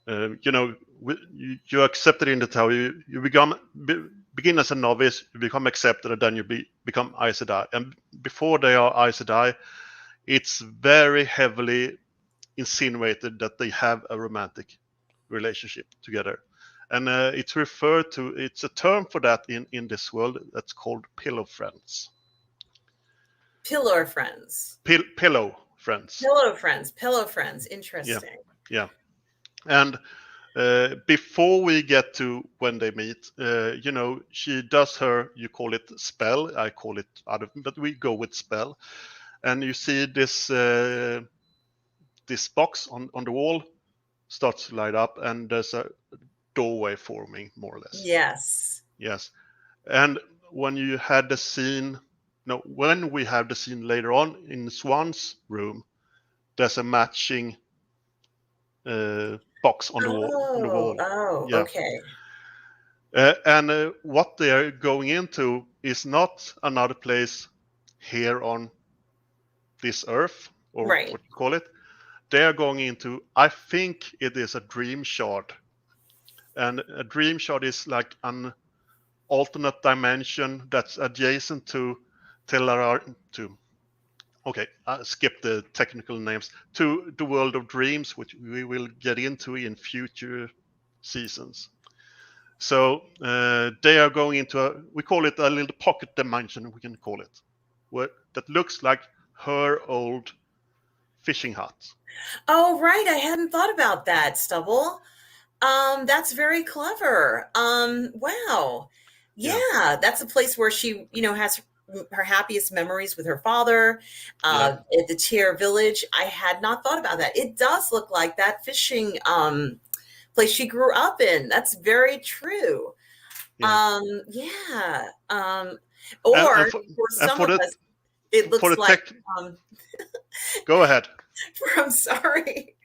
you accepted in the tower. You begin as a novice, you become accepted, and then you become Aes Sedai. And before they are Aes Sedai, it's very heavily insinuated that they have a romantic relationship together, and it's a term for that in this world that's called pillow friends. Pillow friends. Pillow friends. Pillow friends. Pillow friends. Yeah, Interesting. yeah. And before we get to when they meet, she does her, you call it spell, I call it other, but we go with spell. And you see this box on the wall starts to light up, and there's a doorway forming, more or less. Yes. Yes. And when we have the scene later on in Swan's room, there's a matching box on the wall. Oh, Yeah. okay. And what they are going into is not another place here on this earth, or Right. what you call it. They are going into, I think it is a dream shard. And a dream shard is like an alternate dimension that's adjacent to skip the technical names, to the world of dreams, which we will get into in future seasons. So they are going into we call it a little pocket dimension, we can call it, that looks like her old fishing hut. Oh, right. I hadn't thought about that, Stubble. That's very clever. Wow. Yeah, that's a place where she, has her happiest memories with her father, at the Tier Village. I had not thought about that. It does look like that fishing place she grew up in. That's very true. Yeah. Yeah. Or for some of us, it looks like Go ahead. I'm sorry.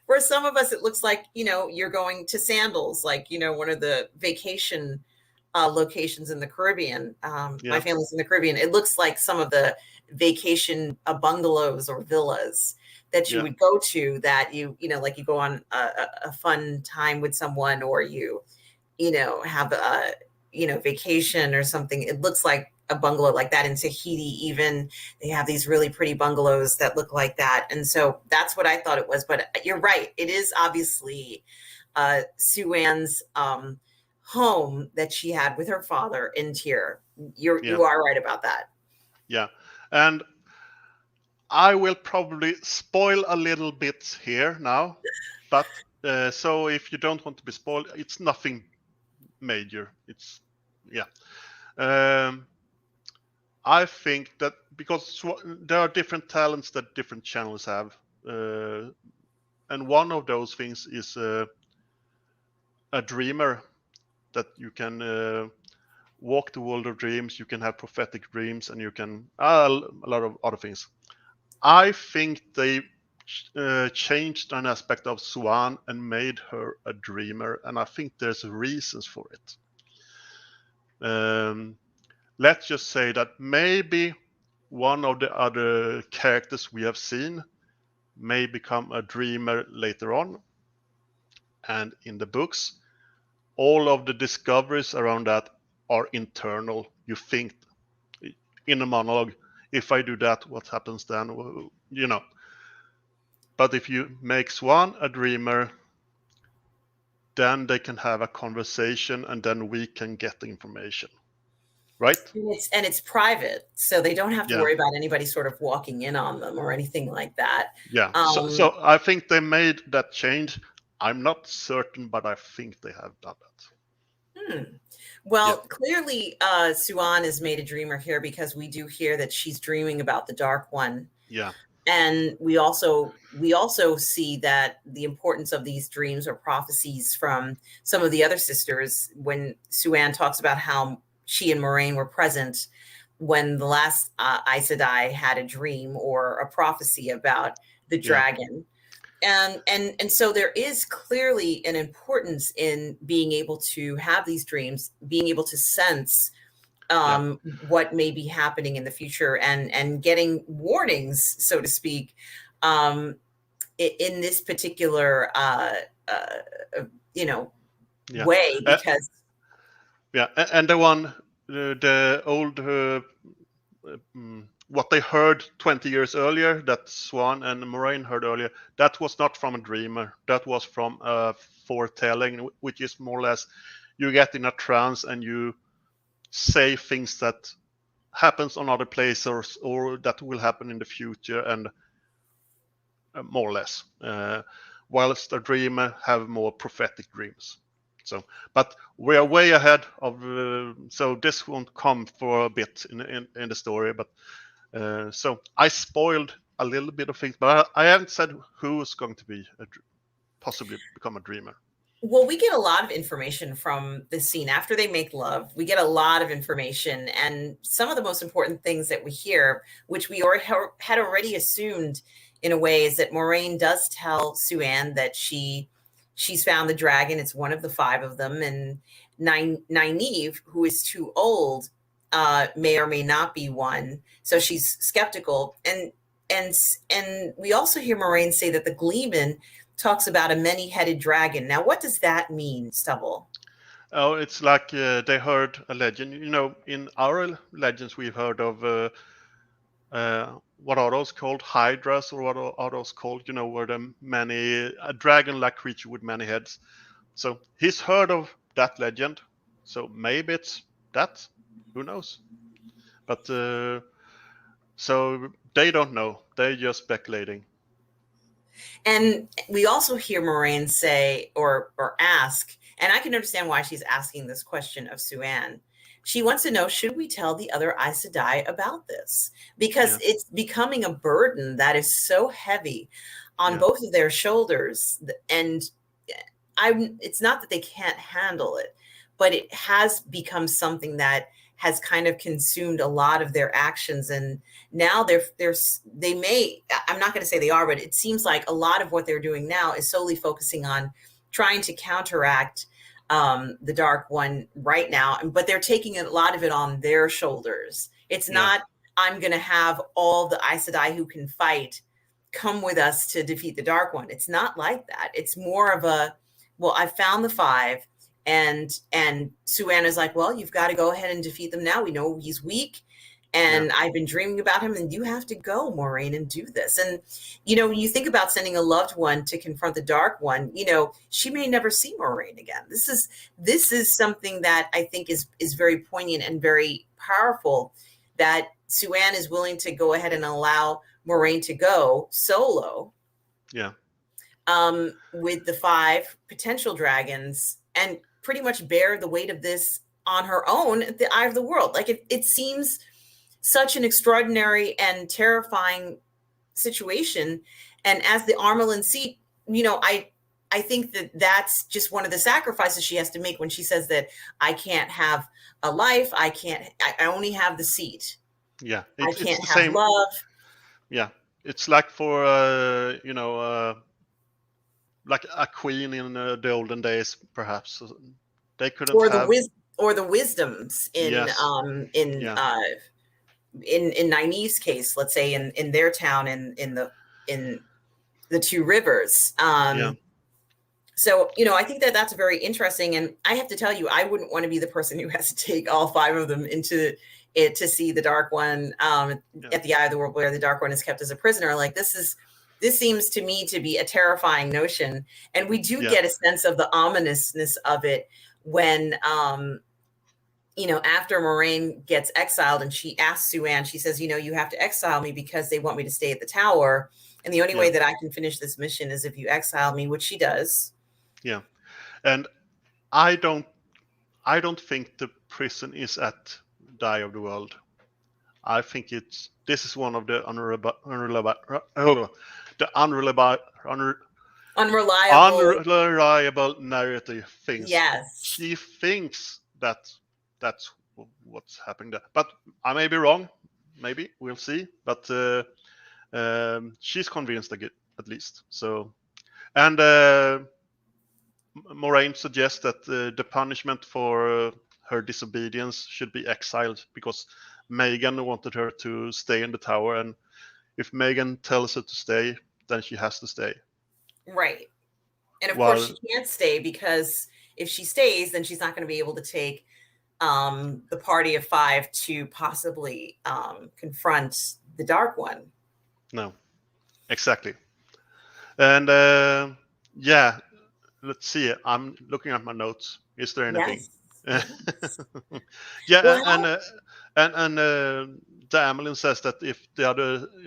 For some of us, it looks like, you're going to Sandals, like, one of the vacation locations in the Caribbean. My family's in the Caribbean. It looks like some of the vacation bungalows or villas that you would go to, that like you go on a fun time with someone, or you have a, vacation or something. It looks like a bungalow like that in Tahiti. Even they have these really pretty bungalows that look like that. And so that's what I thought it was. But you're right. It is obviously Sue-Ann's home that she had with her father in Tyr. You are right about that. Yeah. And I will probably spoil a little bit here now, but so if you don't want to be spoiled, it's nothing major. It's I think that because there are different talents that different channels have, and one of those things is a dreamer, that you can walk the world of dreams, you can have prophetic dreams, and you can a lot of other things. I think they changed an aspect of Swan and made her a dreamer, and I think there's reasons for it. Let's just say that maybe one of the other characters we have seen may become a dreamer later on. And in the books, all of the discoveries around that are internal. You think in a monologue, if I do that, what happens then? But if you make Swan a dreamer, then they can have a conversation, and then we can get the information. Right? And it's private, so they don't have to worry about anybody sort of walking in on them or anything like that. Yeah. So I think they made that change. I'm not certain, but I think they have done that. Well, clearly, Sue-Ann is made a dreamer here, because we do hear that she's dreaming about the Dark One. Yeah. And we also see that the importance of these dreams or prophecies from some of the other sisters, when Sue-Ann talks about how she and Moraine were present when the last Aes Sedai had a dream or a prophecy about the dragon. And so there is clearly an importance in being able to have these dreams, being able to sense what may be happening in the future, and getting warnings, so to speak, in this particular you know, way, because and the one, the old what they heard 20 years earlier, that Swan and Moraine heard earlier, that was not from a dreamer. That was from a foretelling, which is more or less you get in a trance and you say things that happens on other places or that will happen in the future, and more or less. Whilst a dreamer have more prophetic dreams. So, but we are way ahead of. So this won't come for a bit in the story, but so I spoiled a little bit of things, but I haven't said who is going to be possibly become a dreamer. Well, we get a lot of information from the scene after they make love. We get a lot of information, and some of the most important things that we hear, which we had already assumed in a way, is that Moraine does tell Sue-Anne that she's found the dragon. It's one of the 5 of them, and Nynaeve, who is too old, may or may not be one. So she's skeptical, and we also hear Moraine say that the Gleeman talks about a many-headed dragon. Now, what does that mean, Stubble? Oh, it's like they heard a legend. You know, in our legends, we've heard of what are those called? Hydras, or what are those called? You know, where a dragon-like creature with many heads. So he's heard of that legend. So maybe it's that. Who knows? But so they don't know. They're just speculating. And we also hear Moraine say or ask, and I can understand why she's asking this question of Sue-Anne. She wants to know, should we tell the other Aes Sedai about this? Because it's becoming a burden that is so heavy on both of their shoulders. And it's not that they can't handle it, but it has become something that has kind of consumed a lot of their actions. And now they may, I'm not going to say they are, but it seems like a lot of what they're doing now is solely focusing on trying to counteract the Dark One right now. But they're taking a lot of it on their shoulders. It's not, I'm going to have all the Aes Sedai who can fight come with us to defeat the Dark One. It's not like that. It's more of a, well, I found the 5. And Sue-Anne is like, well, you've got to go ahead and defeat them now. We know he's weak, and I've been dreaming about him, and you have to go, Moraine, and do this. And, you know, when you think about sending a loved one to confront the Dark One, you know, she may never see Moraine again. This is something that I think is very poignant and very powerful, that Sue-Anne is willing to go ahead and allow Moraine to go solo. With the 5 potential dragons, and pretty much bear the weight of this on her own at the eye of the world. Like it seems such an extraordinary and terrifying situation. And as the Armelin seat, you know, I think that that's just one of the sacrifices she has to make when she says that I can't have a life. I only have the seat. I can't have same love. It's like for you know, like a queen in the olden days, perhaps they couldn't have, or the wisdoms in Nynaeve's case, let's say in their town in the 2 Rivers. So, you know, I think that that's very interesting. And I have to tell you, I wouldn't want to be the person who has to take all 5 of them into it to see the Dark One at the eye of the world, where the Dark One is kept as a prisoner. Like this seems to me to be a terrifying notion. And we do get a sense of the ominousness of it when, you know, after Moraine gets exiled and she asks Sue-Anne, she says, you know, you have to exile me because they want me to stay at the tower. And the only way that I can finish this mission is if you exile me, which she does. And I don't think the prison is at the eye of the world. I think this is one of the unreliable narrative things. She thinks that's what's happening there, but I may be wrong. Maybe we'll see. But she's convinced at least. So, and Moraine suggests that the punishment for her disobedience should be exiled because Megan wanted her to stay in the tower, and if Megan tells her to stay, then she has to stay. Right. And of course, she While can't stay because if she stays, then she's not going to be able to take the party of 5 to possibly confront the Dark One. no, exactly. And yeah, let's see. I'm looking at my notes. Is there anything? Yes. Yes. Yeah, Well, how, and the Amelin says that if the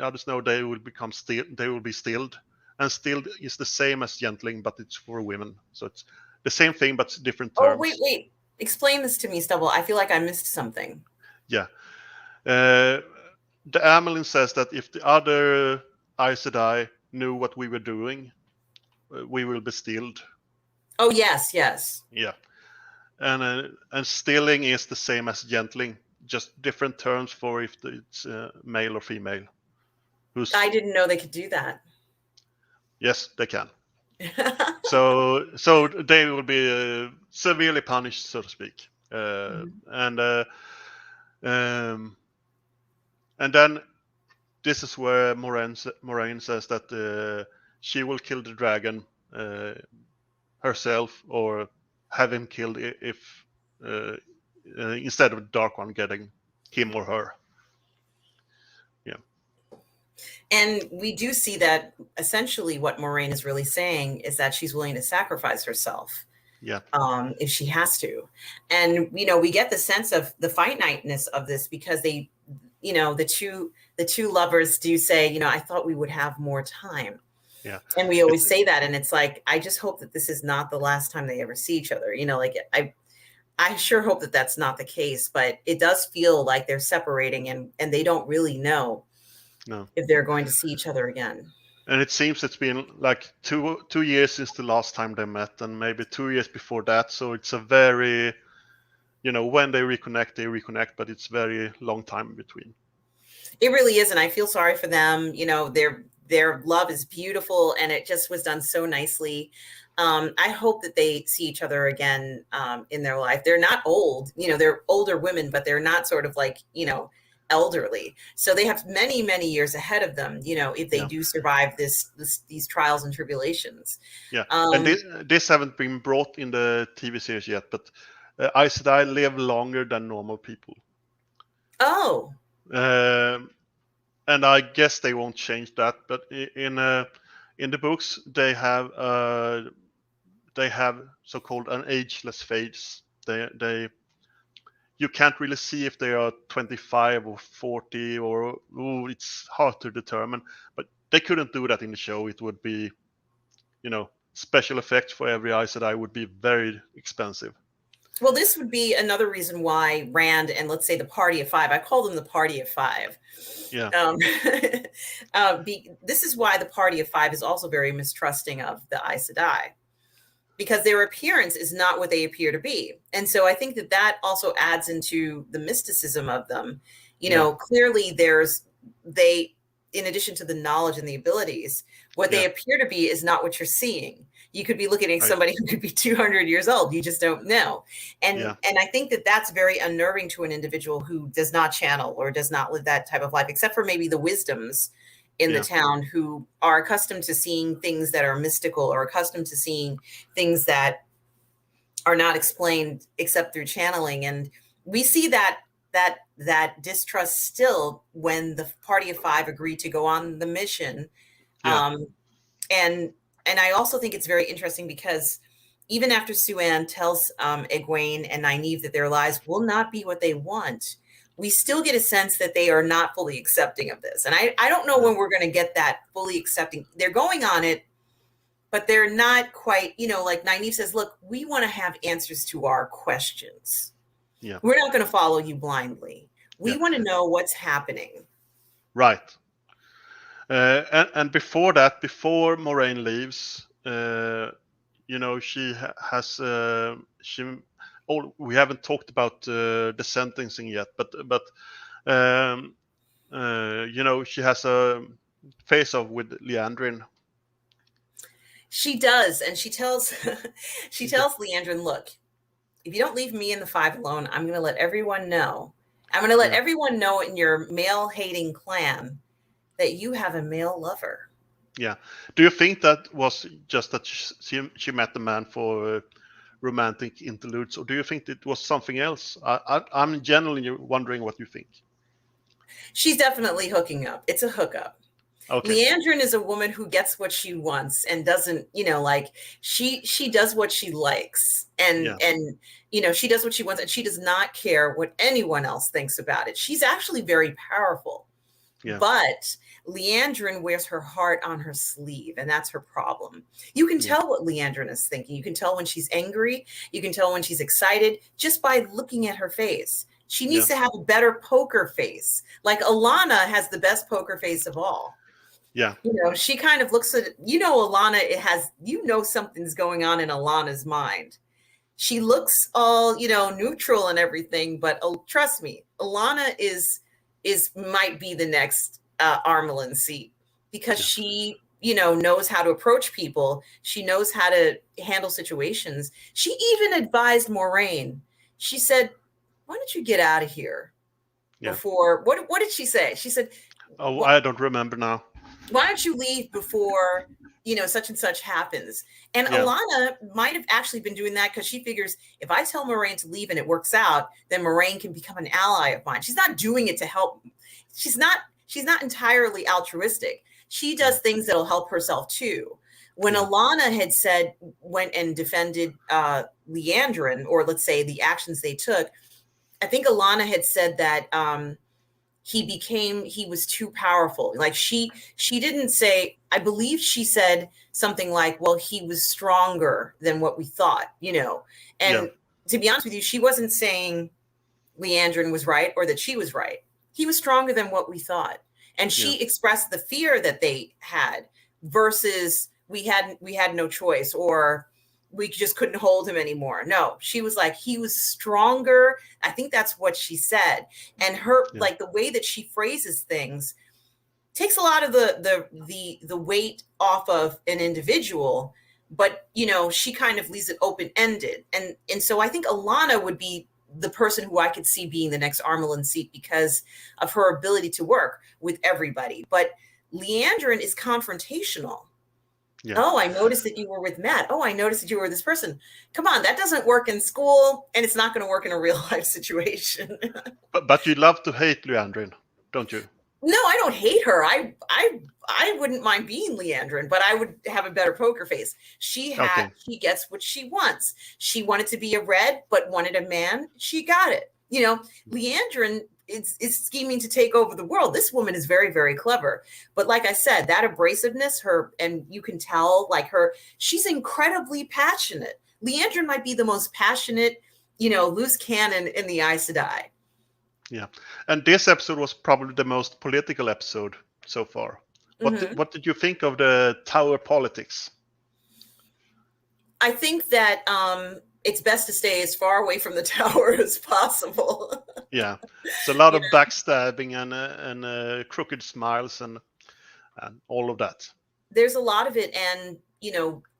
others know, they will become still, they will be stilled, and stilled is the same as gentling, but it's for women. So it's the same thing, but different oh, wait, terms. wait. Explain this to me, Stubble. I feel like I missed something. Yeah. The Amelin says that if the other Aes Sedai knew what we were doing, we will be stilled. Oh, yes, yes. Yeah. And stilling is the same as gentling, just different terms for if it's male or female. I didn't know they could do that. Yes, they can. So they will be severely punished, so to speak. And then this is where Moraine says that she will kill the dragon herself, or have him killed if instead of the Dark One getting him or her. Yeah. And we do see that essentially what Moraine is really saying is that she's willing to sacrifice herself. Yeah. If she has to. And, we get the sense of the finiteness of this because they, the two lovers do say, I thought we would have more time. Yeah. And we always say that. And it's like, I just hope that this is not the last time they ever see each other. I sure hope that that's not the case, but it does feel like they're separating and they don't really know if they're going to see each other again. And it seems it's been like two years since the last time they met, and maybe 2 years before that. So it's a very, when they reconnect, but it's very long time in between. It really is, and I feel sorry for them. Their love is beautiful, and it just was done so nicely. I hope that they see each other again in their life. They're not old, they're older women, but they're not sort of like, elderly. So they have many, many years ahead of them, if they do survive these trials and tribulations. Yeah, and this haven't been brought in the TV series yet, but Aes Sedai live longer than normal people. Oh. And I guess they won't change that. But in the books, they have so-called an ageless phase. You can't really see if they are 25 or 40 or it's hard to determine. But they couldn't do that in the show. It would be, special effects for every Aes Sedai would be very expensive. Well, this would be another reason why Rand and let's say the Party of 5, I call them the Party of 5. Yeah. This is why the Party of 5 is also very mistrusting of the Aes Sedai, because their appearance is not what they appear to be. And so I think that also adds into the mysticism of them. Clearly in addition to the knowledge and the abilities, what they appear to be is not what you're seeing. You could be looking at somebody who could be 200 years old. You just don't know. And I think that's very unnerving to an individual who does not channel or does not live that type of life, except for maybe the wisdoms in the town who are accustomed to seeing things that are mystical or accustomed to seeing things that are not explained except through channeling. And we see that distrust still when the Party of 5 agreed to go on the mission. And I also think it's very interesting because even after Sue-Ann tells Egwene and Nynaeve that their lives will not be what they want, we still get a sense that they are not fully accepting of this. And I don't know when we're going to get that fully accepting. They're going on it, but they're not quite, like Nynaeve says, look, we want to have answers to our questions. Yeah. We're not going to follow you blindly. We want to know what's happening. Right. And before that, before Moraine leaves, she has we haven't talked about the sentencing yet, but she has a face-off with Liandrin, She does, and she tells she tells Leandrin, look, if you don't leave me and the five alone, I'm going to let everyone know. I'm going to let Yeah. everyone know in your male-hating clan that you have a male lover. Yeah. Do you think that was just that she met the man for romantic interludes, or do you think it was something else? I'm genuinely wondering what you think. She's definitely hooking up. It's a hookup. Okay. Leandrin is a woman who gets what she wants and doesn't, like she does what she likes, Yeah. and she does what she wants, and she does not care what anyone else thinks about it. She's actually very powerful. Yeah. But Leandrin wears her heart on her sleeve, and that's her problem. You can Yeah. tell what Leandrin is thinking. You can tell when she's angry. You can tell when she's excited just by looking at her face. She needs Yeah. to have a better poker face. Like Alana has the best poker face of all. Yeah. She kind of looks at, Alana, something's going on in Alana's mind. She looks all, neutral and everything, but trust me, Alana might be the next Armelin seat, because she, knows how to approach people. She knows how to handle situations. She even advised Moraine. She said, why don't you get out of here Yeah. before, what did she say? She said, Oh, I don't remember now. why don't you leave before such and such happens? And Yeah. Alana might have actually been doing that because she figures, if I tell Moraine to leave and it works out, then Moraine can become an ally of mine. She's not doing it to help. She's not entirely altruistic. She does things that'll help herself too. When Alana had said, went and defended Leandrin, or let's say the actions they took, I think Alana had said that he was too powerful. Like she didn't say, I believe she said something like, well, he was stronger than what we thought, and to be honest with you, she wasn't saying Leandrin was right or that she was right. He was stronger than what we thought, and she expressed the fear that they had versus we had no choice, or we just couldn't hold him anymore. No, she was like, he was stronger. I think that's what she said. And her, like, the way that she phrases things takes a lot of the weight off of an individual, but she kind of leaves it open-ended. And so I think Alana would be the person who I could see being the next Armelin seat because of her ability to work with everybody. But Leandrin is confrontational. Yeah. Oh, I noticed that you were with Matt. Oh, I noticed that you were with this person. Come on, that doesn't work in school, and it's not going to work in a real life situation. But you love to hate Leandrin, don't you? No, I don't hate her. I wouldn't mind being Leandrin, but I would have a better poker face. She gets what she wants. She wanted to be a red, but wanted a man. She got it. Leandrin is scheming to take over the world. This woman is very, very clever. But like I said, that abrasiveness, and you can tell, like, she's incredibly passionate. Leandrin might be the most passionate, loose cannon in the Aes Sedai. Yeah, and this episode was probably the most political episode so far. What did you think of the tower politics? I think that it's best to stay as far away from the tower as possible. Yeah, it's a lot of backstabbing and crooked smiles and all of that. There's a lot of it, and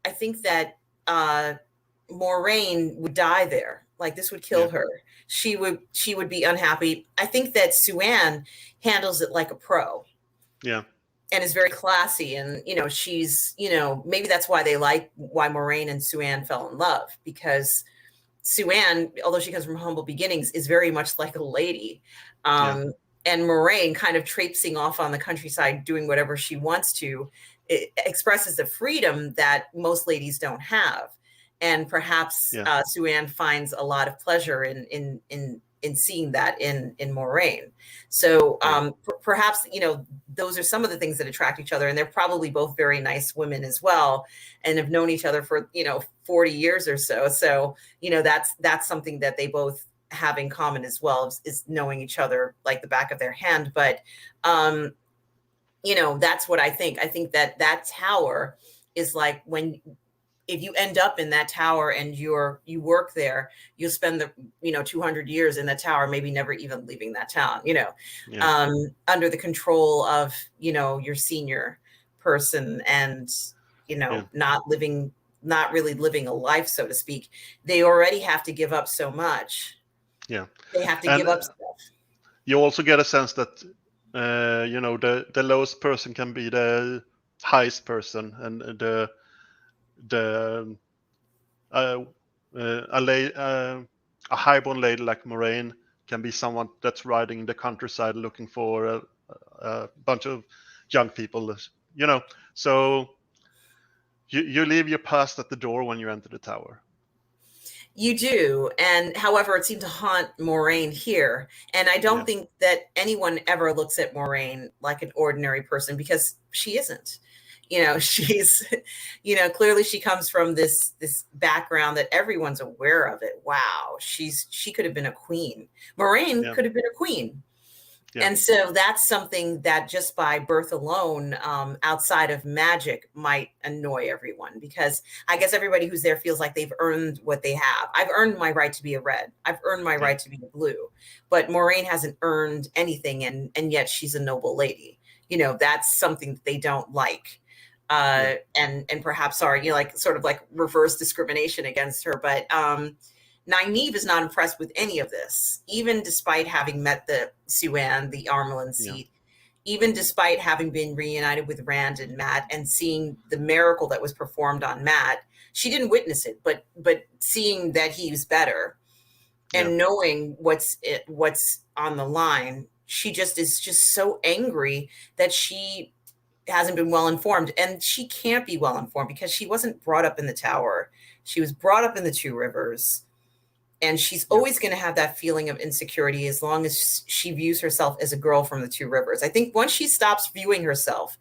I think that Moraine would die there. Like, this would kill her. She would be unhappy. I think that Suan handles it like a pro. Yeah. And is very classy, and she's maybe that's why Moraine and Suan fell in love, because Suan, although she comes from humble beginnings, is very much like a lady. And Moraine, kind of traipsing off on the countryside doing whatever she wants to, it expresses the freedom that most ladies don't have. And perhaps Suan finds a lot of pleasure in seeing that in Moraine. So perhaps those are some of the things that attract each other, and they're probably both very nice women as well, and have known each other for 40 years or so. So that's something that they both have in common as well, is knowing each other like the back of their hand. But that's what I think. I think that tower is like, if you end up in that tower and you work there, you'll spend the 200 years in that tower, maybe never even leaving that town, under the control of your senior person. And Yeah. not really living a life, so to speak. They already have to give up so much. Yeah. They have to And give up stuff. you also get a sense that the lowest person can be the highest person, and the uh, a highborn lady like Moraine can be someone that's riding the countryside looking for a bunch of young people. So you leave your past at the door when you enter the tower. You do. And however, it seemed to haunt Moraine here. And I don't Yeah. think that anyone ever looks at Moraine like an ordinary person, because she isn't. She's, clearly she comes from this background that everyone's aware of it. Wow, she could have been a queen. Moraine Yeah. could have been a queen. Yeah. And so that's something that just by birth alone, outside of magic, might annoy everyone, because I guess everybody who's there feels like they've earned what they have. I've earned my right to be a red. I've earned my right to be a blue. But Moraine hasn't earned anything, and yet she's a noble lady. That's something that they don't like. And perhaps are, like sort of like reverse discrimination against her. But Nynaeve is not impressed with any of this, even despite having met the Suan, the Armelin seat, even despite having been reunited with Rand and Mat and seeing the miracle that was performed on Mat. She didn't witness it, but seeing that he was better and knowing what's on the line, she just is just so angry that she hasn't been well informed, and she can't be well informed because she wasn't brought up in the tower. She was brought up in the Two Rivers. And she's always going to have that feeling of insecurity as long as she views herself as a girl from the Two Rivers. I think once she stops viewing herself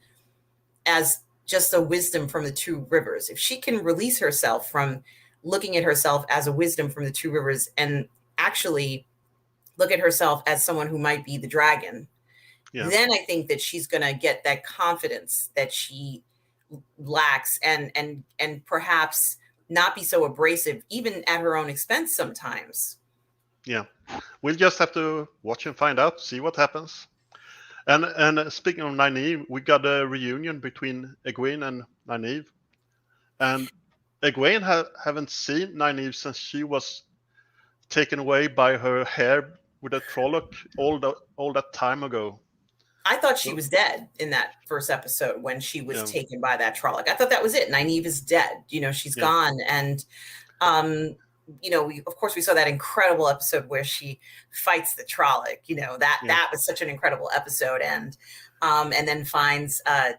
as just a wisdom from the Two Rivers, if she can release herself from looking at herself as a wisdom from the Two Rivers and actually look at herself as someone who might be the dragon, then I think that she's going to get that confidence that she lacks, and perhaps not be so abrasive, even at her own expense sometimes. Yeah, we'll just have to watch and find out, see what happens. And speaking of Nynaeve, we got a reunion between Egwene and Nynaeve, and Egwene haven't seen Nynaeve since she was taken away by her hair with a Trolloc all that time ago. I thought she was dead in that first episode when she was taken by that Trolloc. I thought that was it. Nynaeve is dead. She's gone. And of course we saw that incredible episode where she fights the Trolloc. That was such an incredible episode, and then finds Lan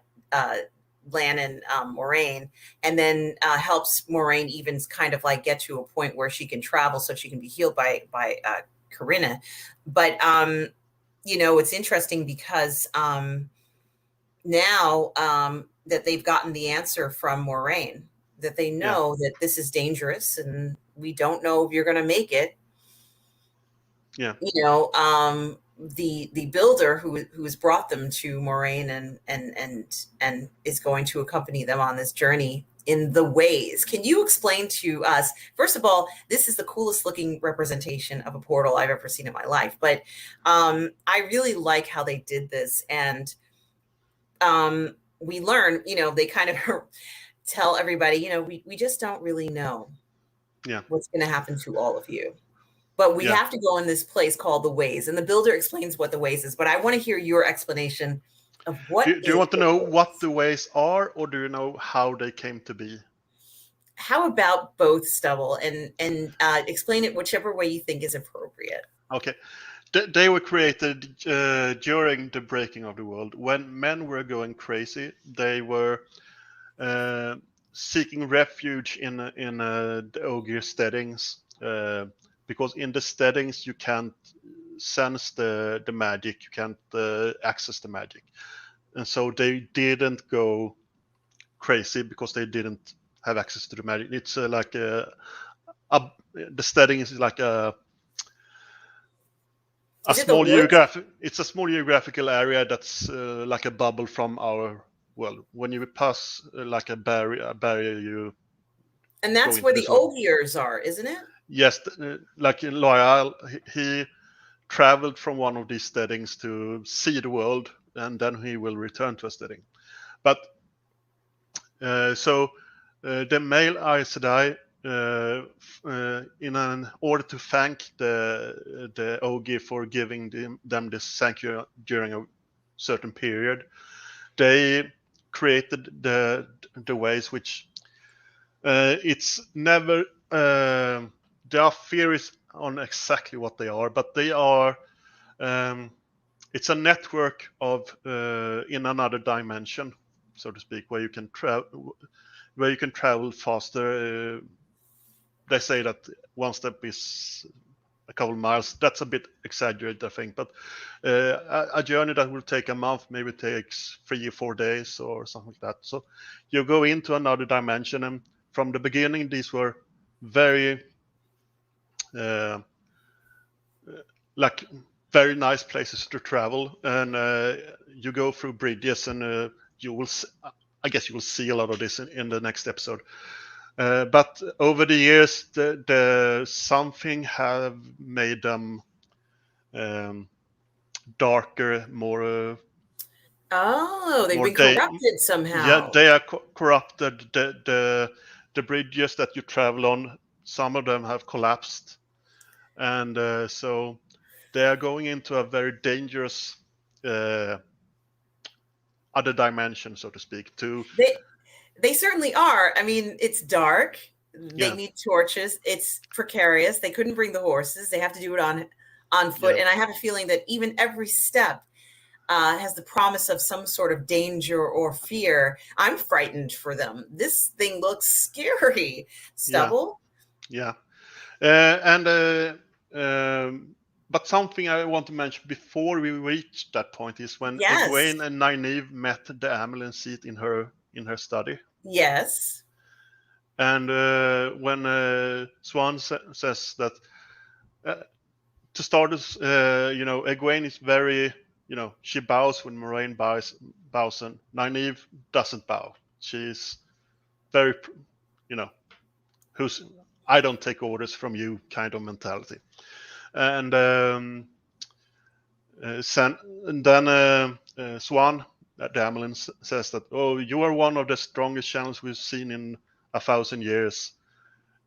and Moraine, and then helps Moraine even kind of like get to a point where she can travel so she can be healed by Corinna. But it's interesting because now that they've gotten the answer from Moraine, that they know that this is dangerous and we don't know if you're going to make it. The builder who has brought them to Moraine and is going to accompany them on this journey in the ways. Can you explain to us, first of all, this is the coolest looking representation of a portal I've ever seen in my life, but I really like how they did this. And we learn, they kind of tell everybody, we just don't really know what's going to happen to all of you. But we have to go in this place called the Ways, and the builder explains what the Ways is. But I want to hear your explanation of what. Do you want to know what the Ways are, or do you know how they came to be? How about both, Stubble, and explain it whichever way you think is appropriate. Okay. They were created during the breaking of the world. When men were going crazy, they were seeking refuge in the ogre steadings. Because in the steadings you can't sense the magic, you can't access the magic, and so they didn't go crazy because they didn't have access to the magic. It's like the steading is like a small it's a small geographical area that's like a bubble from our world. When you pass like a barrier, you. And that's where the Ogiers are, isn't it? Yes, like in Loyal, he traveled from one of these steadings to see the world, and then he will return to a steading. But So the male Aes Sedai, in an order to thank the Ogi for giving them this sanctuary during a certain period, they created the ways which it's never there are theories on exactly what they are, but they are it's a network of in another dimension, so to speak, where you can travel faster. They say that one step is a couple of miles. That's a bit exaggerated, I think, but a journey that will take a month maybe takes 3 or 4 days or something like that. So you go into another dimension, and from the beginning, these were very uh, like very nice places to travel, and you go through bridges, and you will. I guess you will see a lot of this in the next episode. But over the years, the something have made them darker, Oh, they've more been they corrupted yeah somehow. they are corrupted. The bridges that you travel on, some of them have collapsed, and so they are going into a very dangerous uh, other dimension, so to speak. To They certainly are. I mean, it's dark. They yeah need torches. It's precarious. They couldn't bring the horses. They have to do it on foot. yeah And I have a feeling that even every step has the promise of some sort of danger or fear. I'm frightened for them. This thing looks scary. yeah Stubble? yeah and but something I want to mention before we reach that point is when Yes. Egwene and Nynaeve met the Amelin seat in her study. Yes. And when Swan says that, to start, Egwene is very, she bows when Moraine bows, and Nynaeve doesn't bow. She's very, you know, who's I don't take orders from you kind of mentality. And and then Swan, the Amelin, says that, oh, you are one of the strongest channels we've seen in 1,000 years.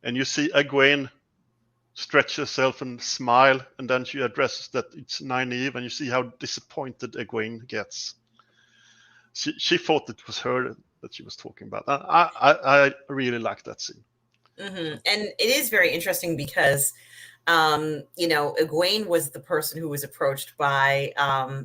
And you see Egwene stretch herself and smile, and then she addresses that it's Nynaeve, and you see how disappointed Egwene gets. She thought it was her that she was talking about. I really like that scene. Mm-hmm. And it is very interesting because, Egwene was the person who was approached by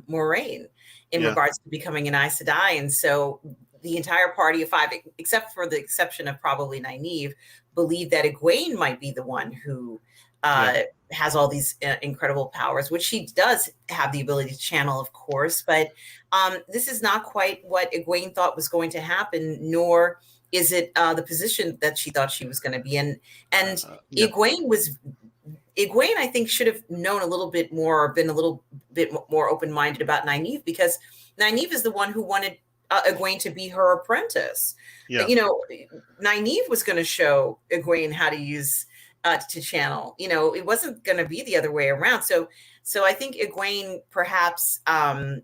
Moraine in Yeah, regards to becoming an Aes Sedai. And so the entire party of five, except for the exception of probably Nynaeve, believed that Egwene might be the one who yeah, has all these incredible powers, which she does have the ability to channel, of course. But this is not quite what Egwene thought was going to happen, nor is it the position that she thought she was going to be in. And yeah, Egwene, I think, should have known a little bit more, or been a little bit more open-minded about Nynaeve, because Nynaeve is the one who wanted Egwene to be her apprentice. yeah, Nynaeve was going to show Egwene how to use to channel. It wasn't going to be the other way around. So I think Egwene perhaps, had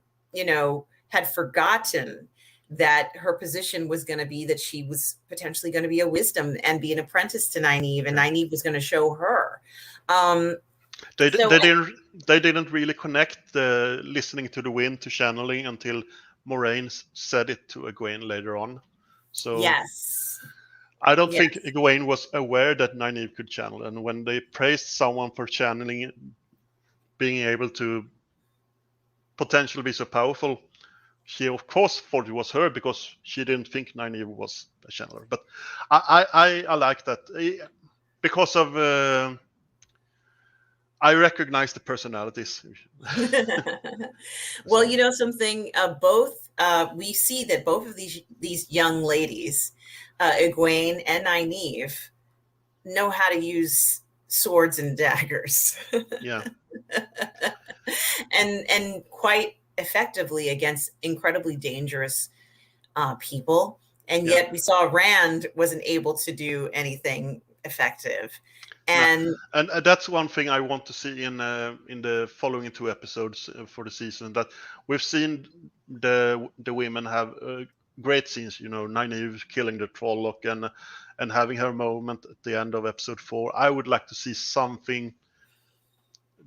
forgotten that her position was going to be that she was potentially going to be a wisdom and be an apprentice to Nynaeve, and yeah. Nynaeve was going to show her. Um, They so didn't really connect the listening to the wind to channeling until Moraine said it to Egwene later on. So yes, I don't yes, think Egwene was aware that Nynaeve could channel, and when they praised someone for channeling, being able to potentially be so powerful, she of course thought it was her because she didn't think Nynaeve was a channeler. But I like that because of I recognize the personalities. well, So something. Both we see that both of these young ladies, Egwene and Nynaeve, know how to use swords and daggers, yeah, and quite effectively against incredibly dangerous people. And yeah. yet we saw Rand wasn't able to do anything effective. No, And and that's one thing I want to see in the following 2 episodes for the season. That we've seen the women have great scenes. Nynaeve killing the Trolloc and having her moment at the end of episode 4. I would like to see something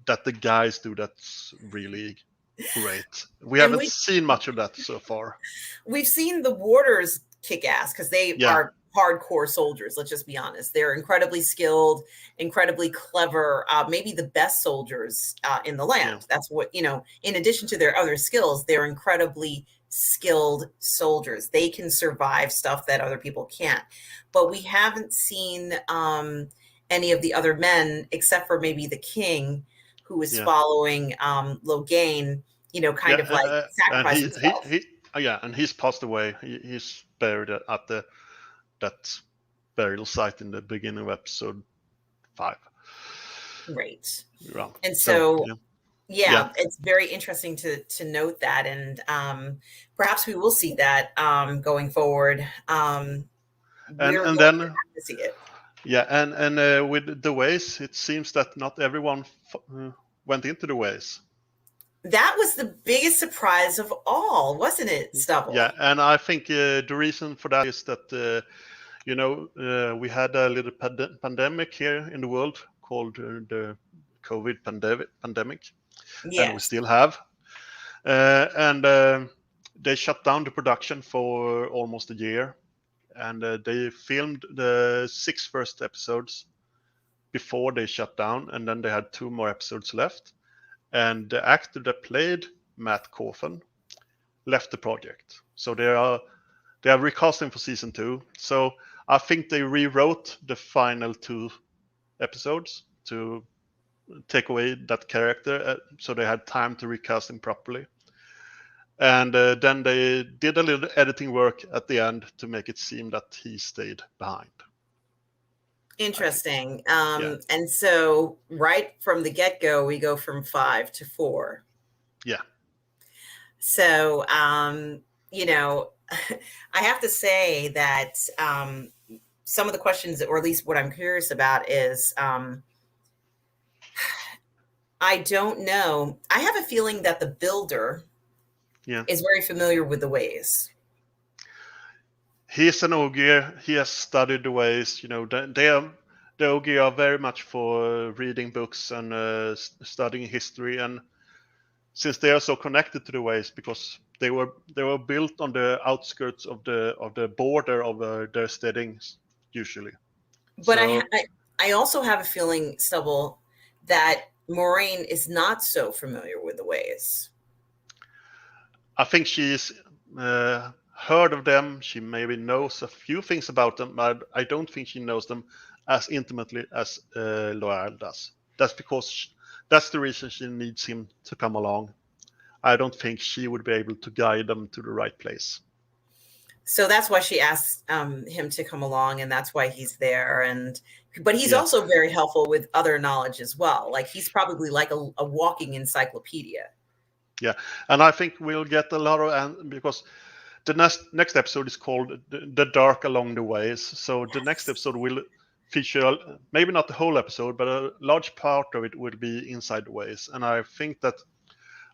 that the guys do that's really great. We And haven't seen much of that so far. we've seen the warders kick ass because they are hardcore soldiers. Let's just be honest. They're incredibly skilled, incredibly clever, maybe the best soldiers in the land. Yeah. That's what, in addition to their other skills, they're incredibly skilled soldiers. They can survive stuff that other people can't. But we haven't seen any of the other men, except for maybe the king, who is following Logain, kind of like sacrifice himself. And he's passed away. He's buried at that burial site in the beginning of episode 5. Right. Yeah. And so it's very interesting to note that, and perhaps we will see that going forward. And then to see it. Yeah, and with the ways, it seems that not everyone went into the ways. That was the biggest surprise of all, wasn't it, Stubble? Yeah, and I think the reason for that is that we had a little pandemic here in the world called the COVID pandemic, and we still have. And they shut down the production for almost a year, and they filmed the 6 first episodes before they shut down, and then they had 2 more episodes left. And the actor that played Matt Coffin left the project, so they are recasting for season 2. So I think they rewrote the final 2 episodes to take away that character, so they had time to recast him properly. And then they did a little editing work at the end to make it seem that he stayed behind. Interesting. And so right from the get-go, we go from 5 to 4. Yeah. So, I have to say that some of the questions, or at least what I'm curious about, is I don't know. I have a feeling that the builder is very familiar with the ways. He's an Ogier. He has studied the ways. The Ogier are very much for reading books and studying history. And since they are so connected to the ways, because they were built on the outskirts of the border of their steadings usually. But so, I also have a feeling, Stubble, that Moiraine is not so familiar with the ways. I think she's heard of them. She maybe knows a few things about them, but I don't think she knows them as intimately as Loial does. That's because that's the reason she needs him to come along. I don't think she would be able to guide them to the right place. So that's why she asked him to come along, and that's why he's there. But he's also very helpful with other knowledge as well. Like, he's probably like a walking encyclopedia. Yeah, and I think we'll get a lot of, because the next episode is called The Dark Along the Ways. So the next episode will feature, maybe not the whole episode, but a large part of it will be inside the ways. And I think that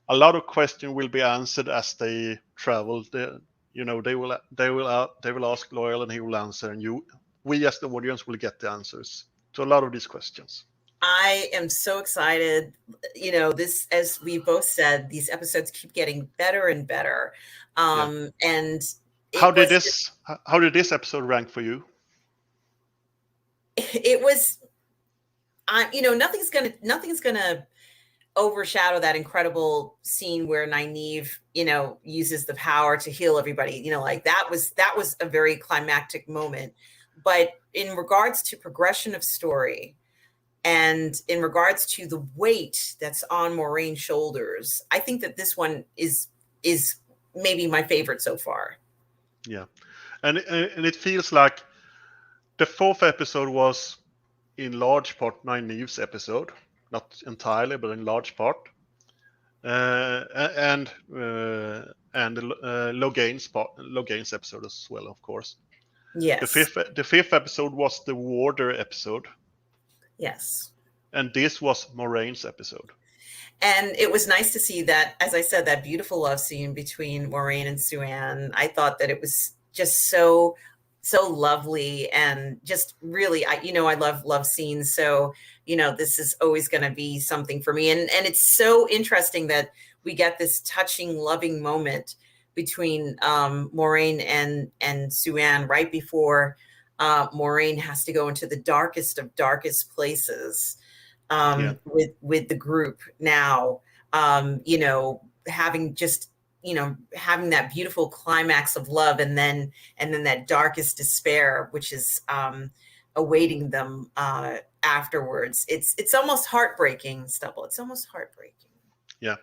a lot of questions will be answered as they travel. They will ask Loial, and he will answer, and we as the audience will get the answers to a lot of these questions. I am so excited. This, as we both said, these episodes keep getting better and better. And how did this episode rank for you? It was, nothing's gonna overshadow that incredible scene where Nynaeve, uses the power to heal everybody. That was a very climactic moment. But in regards to progression of story, and in regards to the weight that's on Moiraine's shoulders, I think that this one is maybe my favorite so far. Yeah, and it feels like the 4th episode was in large part Nynaeve's episode, not entirely, but in large part, and Logain's episode as well, of course. Yes. The fifth episode was the Warder episode. Yes. And this was Moiraine's episode. And it was nice to see that, as I said, that beautiful love scene between Moraine and Sue-Anne. I thought that it was just so lovely, and just really, I love love scenes. So, this is always going to be something for me. And it's so interesting that we get this touching, loving moment between Moraine and Sue-Anne right before Moraine has to go into the darkest of darkest places Yeah, with the group now, having just, having that beautiful climax of love, and then that darkest despair, which is awaiting them afterwards. It's almost heartbreaking, Stubble. It's almost heartbreaking. yeah.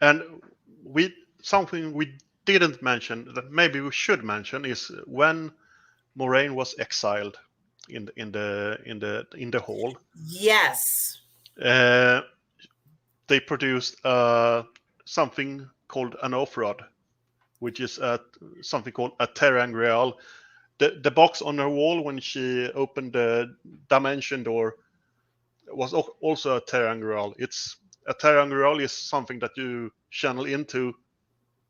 And we something we didn't mention that maybe we should mention is when Moraine was exiled in the hall. Yes. Uh, they produced something called an oath rod, which is something called a terangreal. The box on her wall when she opened the dimension door was also a terangreal. It's a terangreal is something that you channel into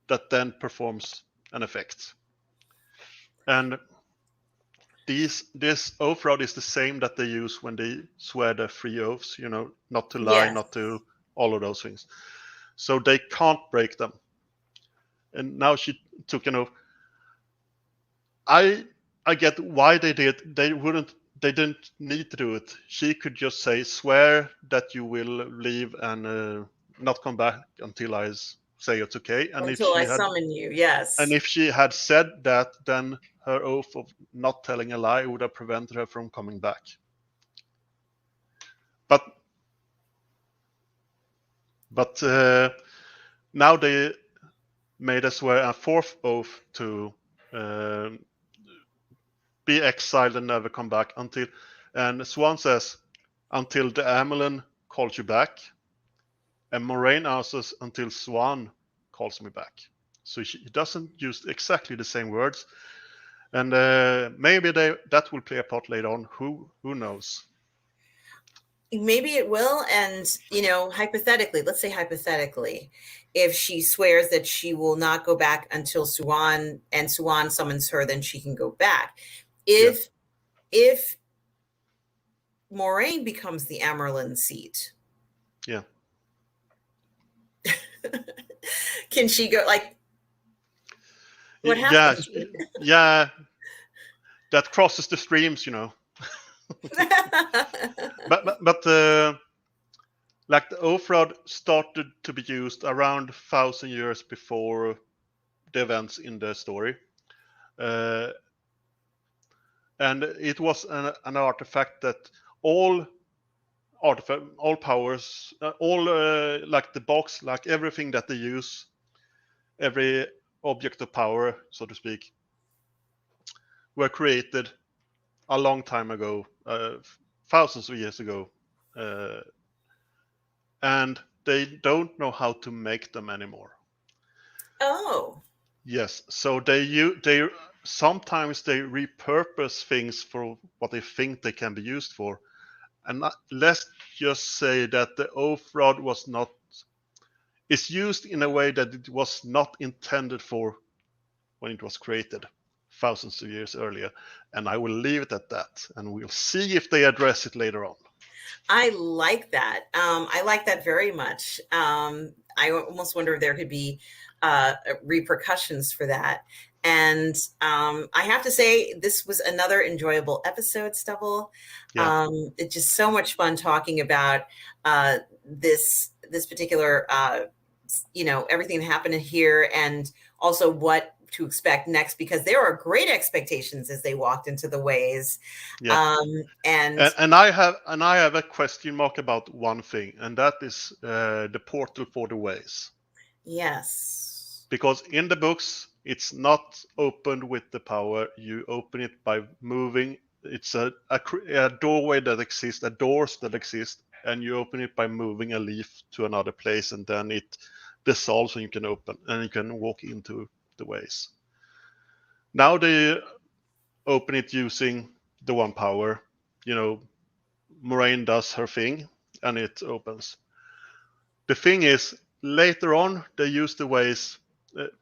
that then performs an effect. And this oath rod is the same that they use when they swear the three oaths, not to lie, Yes. not to all of those things. So they can't break them. And now she took an oath. I get why they did. They didn't need to do it. She could just say, swear that you will leave and not come back until I say it's okay. Until I summon you. And Yes. if she had said that, then her oath of not telling a lie would have prevented her from coming back. But now they made us swear a fourth oath to be exiled and never come back until. And Swan says, until the Amelin calls you back. And Moraine answers, until Swan calls me back. So she doesn't use exactly the same words. And maybe that will play a part later on. Who knows? Maybe it will. And, hypothetically, let's say hypothetically, if she swears that she will not go back until Swan summons her, then she can go back. Yeah. If Moraine becomes the Amerlin seat, Yeah. can she go, like, what Yeah. happens? Yeah. That crosses the streams, but like the oath rod started to be used around 1,000 years before the events in the story, and it was an artifact that all powers, all like the box, like everything that they use, every object of power, so to speak, were created a long time ago, thousands of years ago, and they don't know how to make them anymore. Oh. Yes, so they sometimes they repurpose things for what they think they can be used for, and let's just say that the oath rod is used in a way that it was not intended for when it was created thousands of years earlier, and I will leave it at that, and we'll see if they address it later on. I like that. I like that very much. I almost wonder if there could be repercussions for that. And I have to say, this was another enjoyable episode, Stubble. Yeah. It's just so much fun talking about this particular, everything that happened here, and also what to expect next, because there are great expectations as they walked into the ways. Yeah. And I have a question mark about one thing, and that is the portal for the ways. Yes. Because in the books, it's not opened with the power. You open it by moving. It's a doorway that exists, a doors that exist, and you open it by moving a leaf to another place, and then it dissolves, and you can open, and you can walk into the ways. Now they open it using the one power. Moraine does her thing, and it opens. the thing is, later on, they use the ways.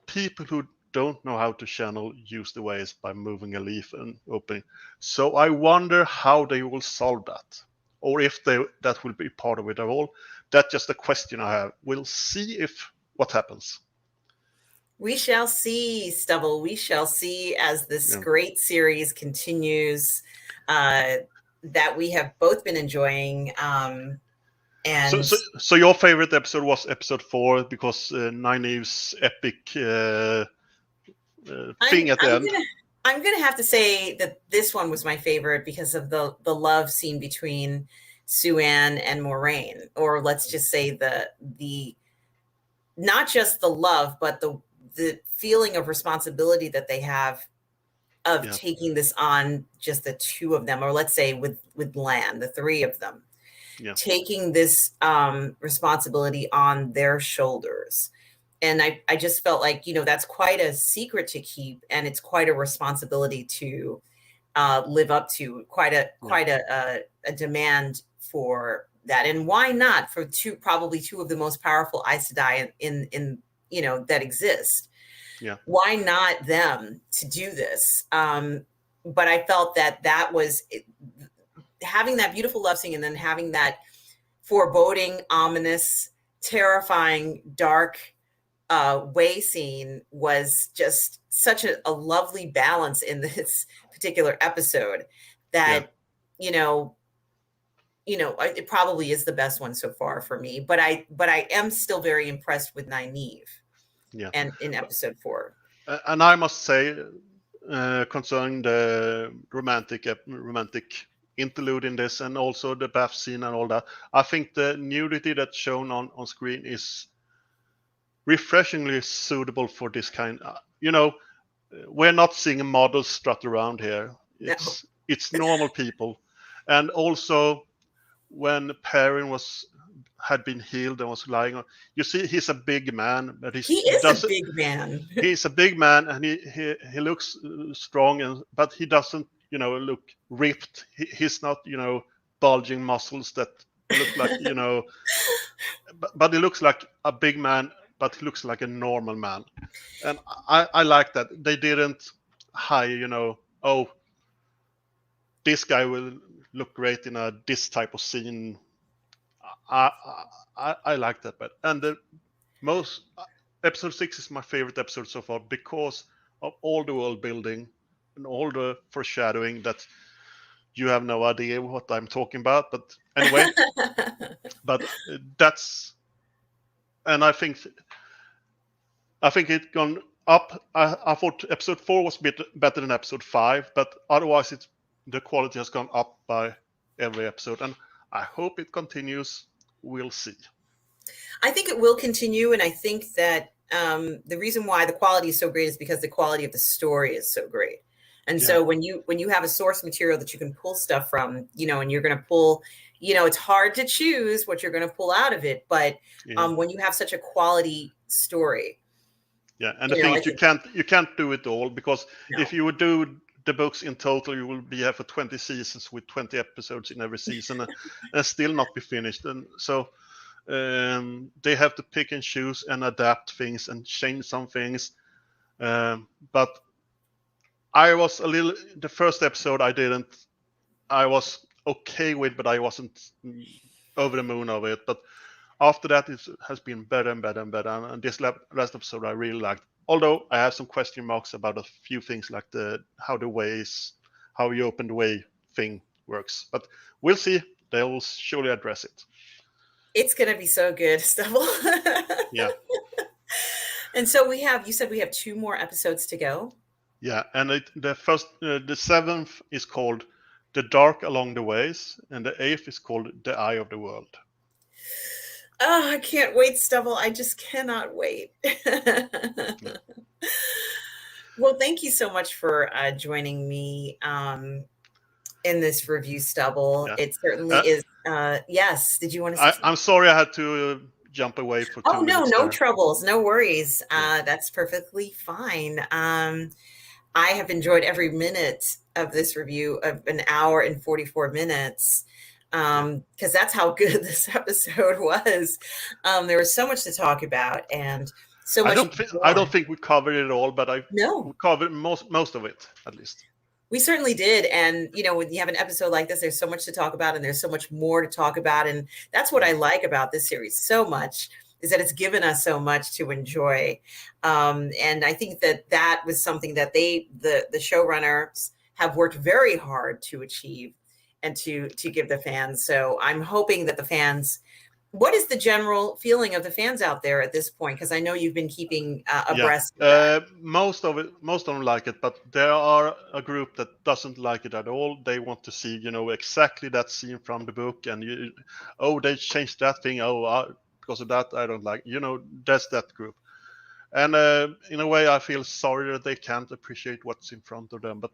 People who don't know how to channel use the ways by moving a leaf and opening. So I wonder how they will solve that, or if that will be part of it at all. That's just a question I have. We'll see if what happens. We shall see, Stubble. We shall see as this Yeah. great series continues that we have both been enjoying. And So your favorite episode was episode 4 because Nynaeve's epic thing at the end. I'm gonna have to say that this one was my favorite because of the love scene between Sue-Ann and Moraine, or let's just say the not just the love, but the feeling of responsibility that they have of taking this on, just the two of them, or let's say with Lan, the three of them, taking this responsibility on their shoulders. And I just felt like, that's quite a secret to keep, and it's quite a responsibility to live up to, quite a demand for that. And why not for probably two of the most powerful Aes Sedai in that exist? Yeah. Why not them to do this? But I felt that was having that beautiful love scene, and then having that foreboding, ominous, terrifying, dark way scene was just such a lovely balance in this particular episode that, it probably is the best one so far for me, but I am still very impressed with Nynaeve. And in episode 4. And I must say, concerning the romantic interlude in this, and also the bath scene and all that, I think the nudity that's shown on screen is refreshingly suitable for this kind. We're not seeing models strut around here. It's normal people. And also, when Perrin had been healed and was lying on, you see, he's a big man, but he is a big man. He's a big man, and he looks strong, but he doesn't, look ripped. He's not, bulging muscles that look like, but he looks like a big man, but he looks like a normal man. And I like that. They didn't hire, oh, this guy will look great in this type of scene. I like that, but and episode 6 is my favorite episode so far because of all the world building and all the foreshadowing that you have no idea what I'm talking about. But anyway, but that's, and I think it gone up. I thought episode 4 was a bit better than episode 5, but otherwise the quality has gone up by every episode, and I hope it continues. We'll see. I think it will continue, and I think that the reason why the quality is so great is because the quality of the story is so great. And so when you have a source material that you can pull stuff from, and you're going to pull, it's hard to choose what you're going to pull out of it. But when you have such a quality story. Yeah. And the thing is, you can't do it all, because if you would do the books in total, you will be here for 20 seasons with 20 episodes in every season and still not be finished. And so they have to pick and choose and adapt things and change some things. But I was the first episode I was okay with, but I wasn't over the moon of it. But after that, it has been better and better and better. And this last episode I really liked. Although I have some question marks about a few things, like how you open the way thing works. But we'll see. They will surely address it. It's going to be so good, Stubble. Yeah. And so you said we have 2 more episodes to go. Yeah, and the 7th is called The Dark Along the Ways, and the 8th is called The Eye of the World. Oh, I can't wait, Stubble. I just cannot wait. Well, thank you so much for joining me in this review, Stubble. Yeah. It certainly is. Yes. Did you want to say I'm sorry I had to jump away for 2 minutes. Oh, no troubles. No worries. That's perfectly fine. I have enjoyed every minute of this review of an hour and 44 minutes. because that's how good this episode was. There was so much to talk about and so much I more. don't think we covered it all, but we No, covered most of it at least. we certainly did. And, you know, when you have an episode like this, there's so much to talk about and there's so much more to talk about. And that's what I like about this series so much, is that it's given us so much to enjoy. And I think that that was something that the showrunners have worked very hard to achieve and to give the fans. So I'm hoping that the fans, what is the general feeling of the fans out there at this point? Because I know you've been keeping abreast of that. Most of them like it, but there are a group that doesn't like it at all. They want to see, exactly that scene from the book, and they changed that thing. Because of that, I don't like. That's that group. And in a way, I feel sorry that they can't appreciate what's in front of them. But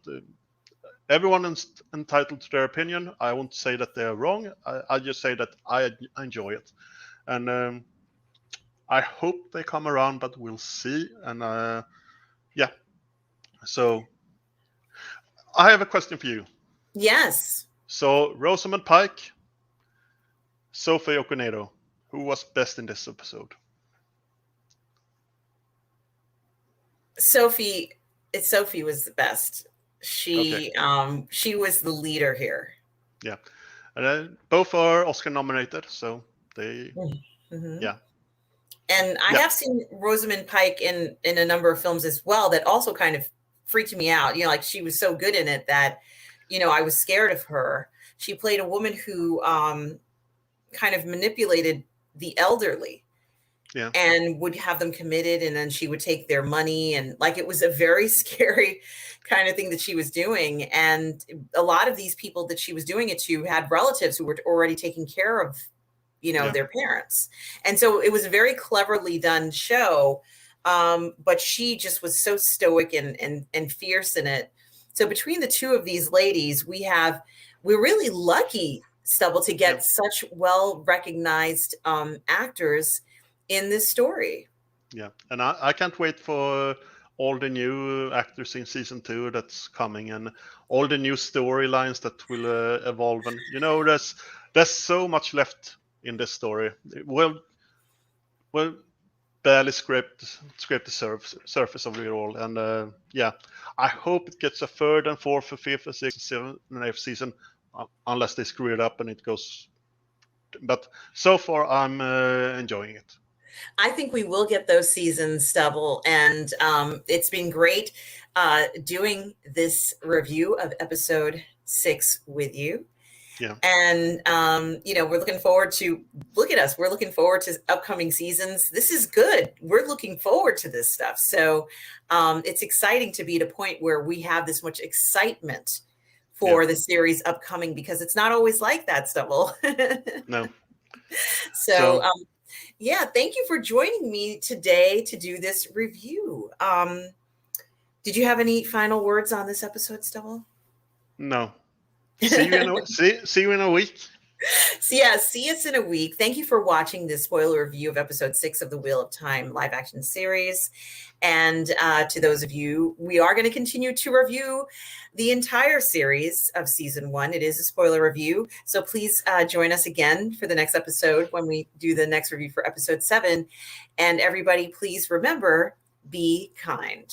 everyone is entitled to their opinion. I won't say that they're wrong. I just say that I enjoy it. And I hope they come around, but we'll see. And yeah. So I have a question for you. Yes. So Rosamund Pike, Sophie Okonedo, who was best in this episode? Sophie was the best. She was the leader here. Yeah. And both are Oscar nominated, so they yeah. And I have seen Rosamund Pike in a number of films as well that also kind of freaked me out. Like she was so good in it that, I was scared of her. She played a woman who kind of manipulated the elderly. Yeah. And would have them committed, and then she would take their money, and like it was a very scary kind of thing that she was doing. And a lot of these people that she was doing it to had relatives who were already taking care of, their parents. And so it was a very cleverly done show. But she just was so stoic and fierce in it. So between the two of these ladies, we're really lucky, Stubble, to get such well-recognized actors in this story. Yeah, and I can't wait for all the new actors in season 2 that's coming, and all the new storylines that will evolve. And there's so much left in this story. Well, barely scraped the surface of it all. And I hope it gets a third and fourth, and fifth, and sixth, seventh, and eighth season, unless they screw it up and it goes. But so far, I'm enjoying it. I think we will get those seasons, Stubble, and it's been great doing this review of episode 6 with you. Yeah. And we're looking forward to, look at us, we're looking forward to upcoming seasons. This is good. We're looking forward to this stuff. So it's exciting to be at a point where we have this much excitement for the series upcoming, because it's not always like that, Stubble. No. So thank you for joining me today to do this review. Did you have any final words on this episode, Stubble? No. See you in a week. See us in a week. Thank you for watching this spoiler review of episode 6 of the Wheel of Time live action series. And to those of you, we are going to continue to review the entire series of season 1. It is a spoiler review. So please join us again for the next episode when we do the next review for episode 7. And everybody, please remember, be kind.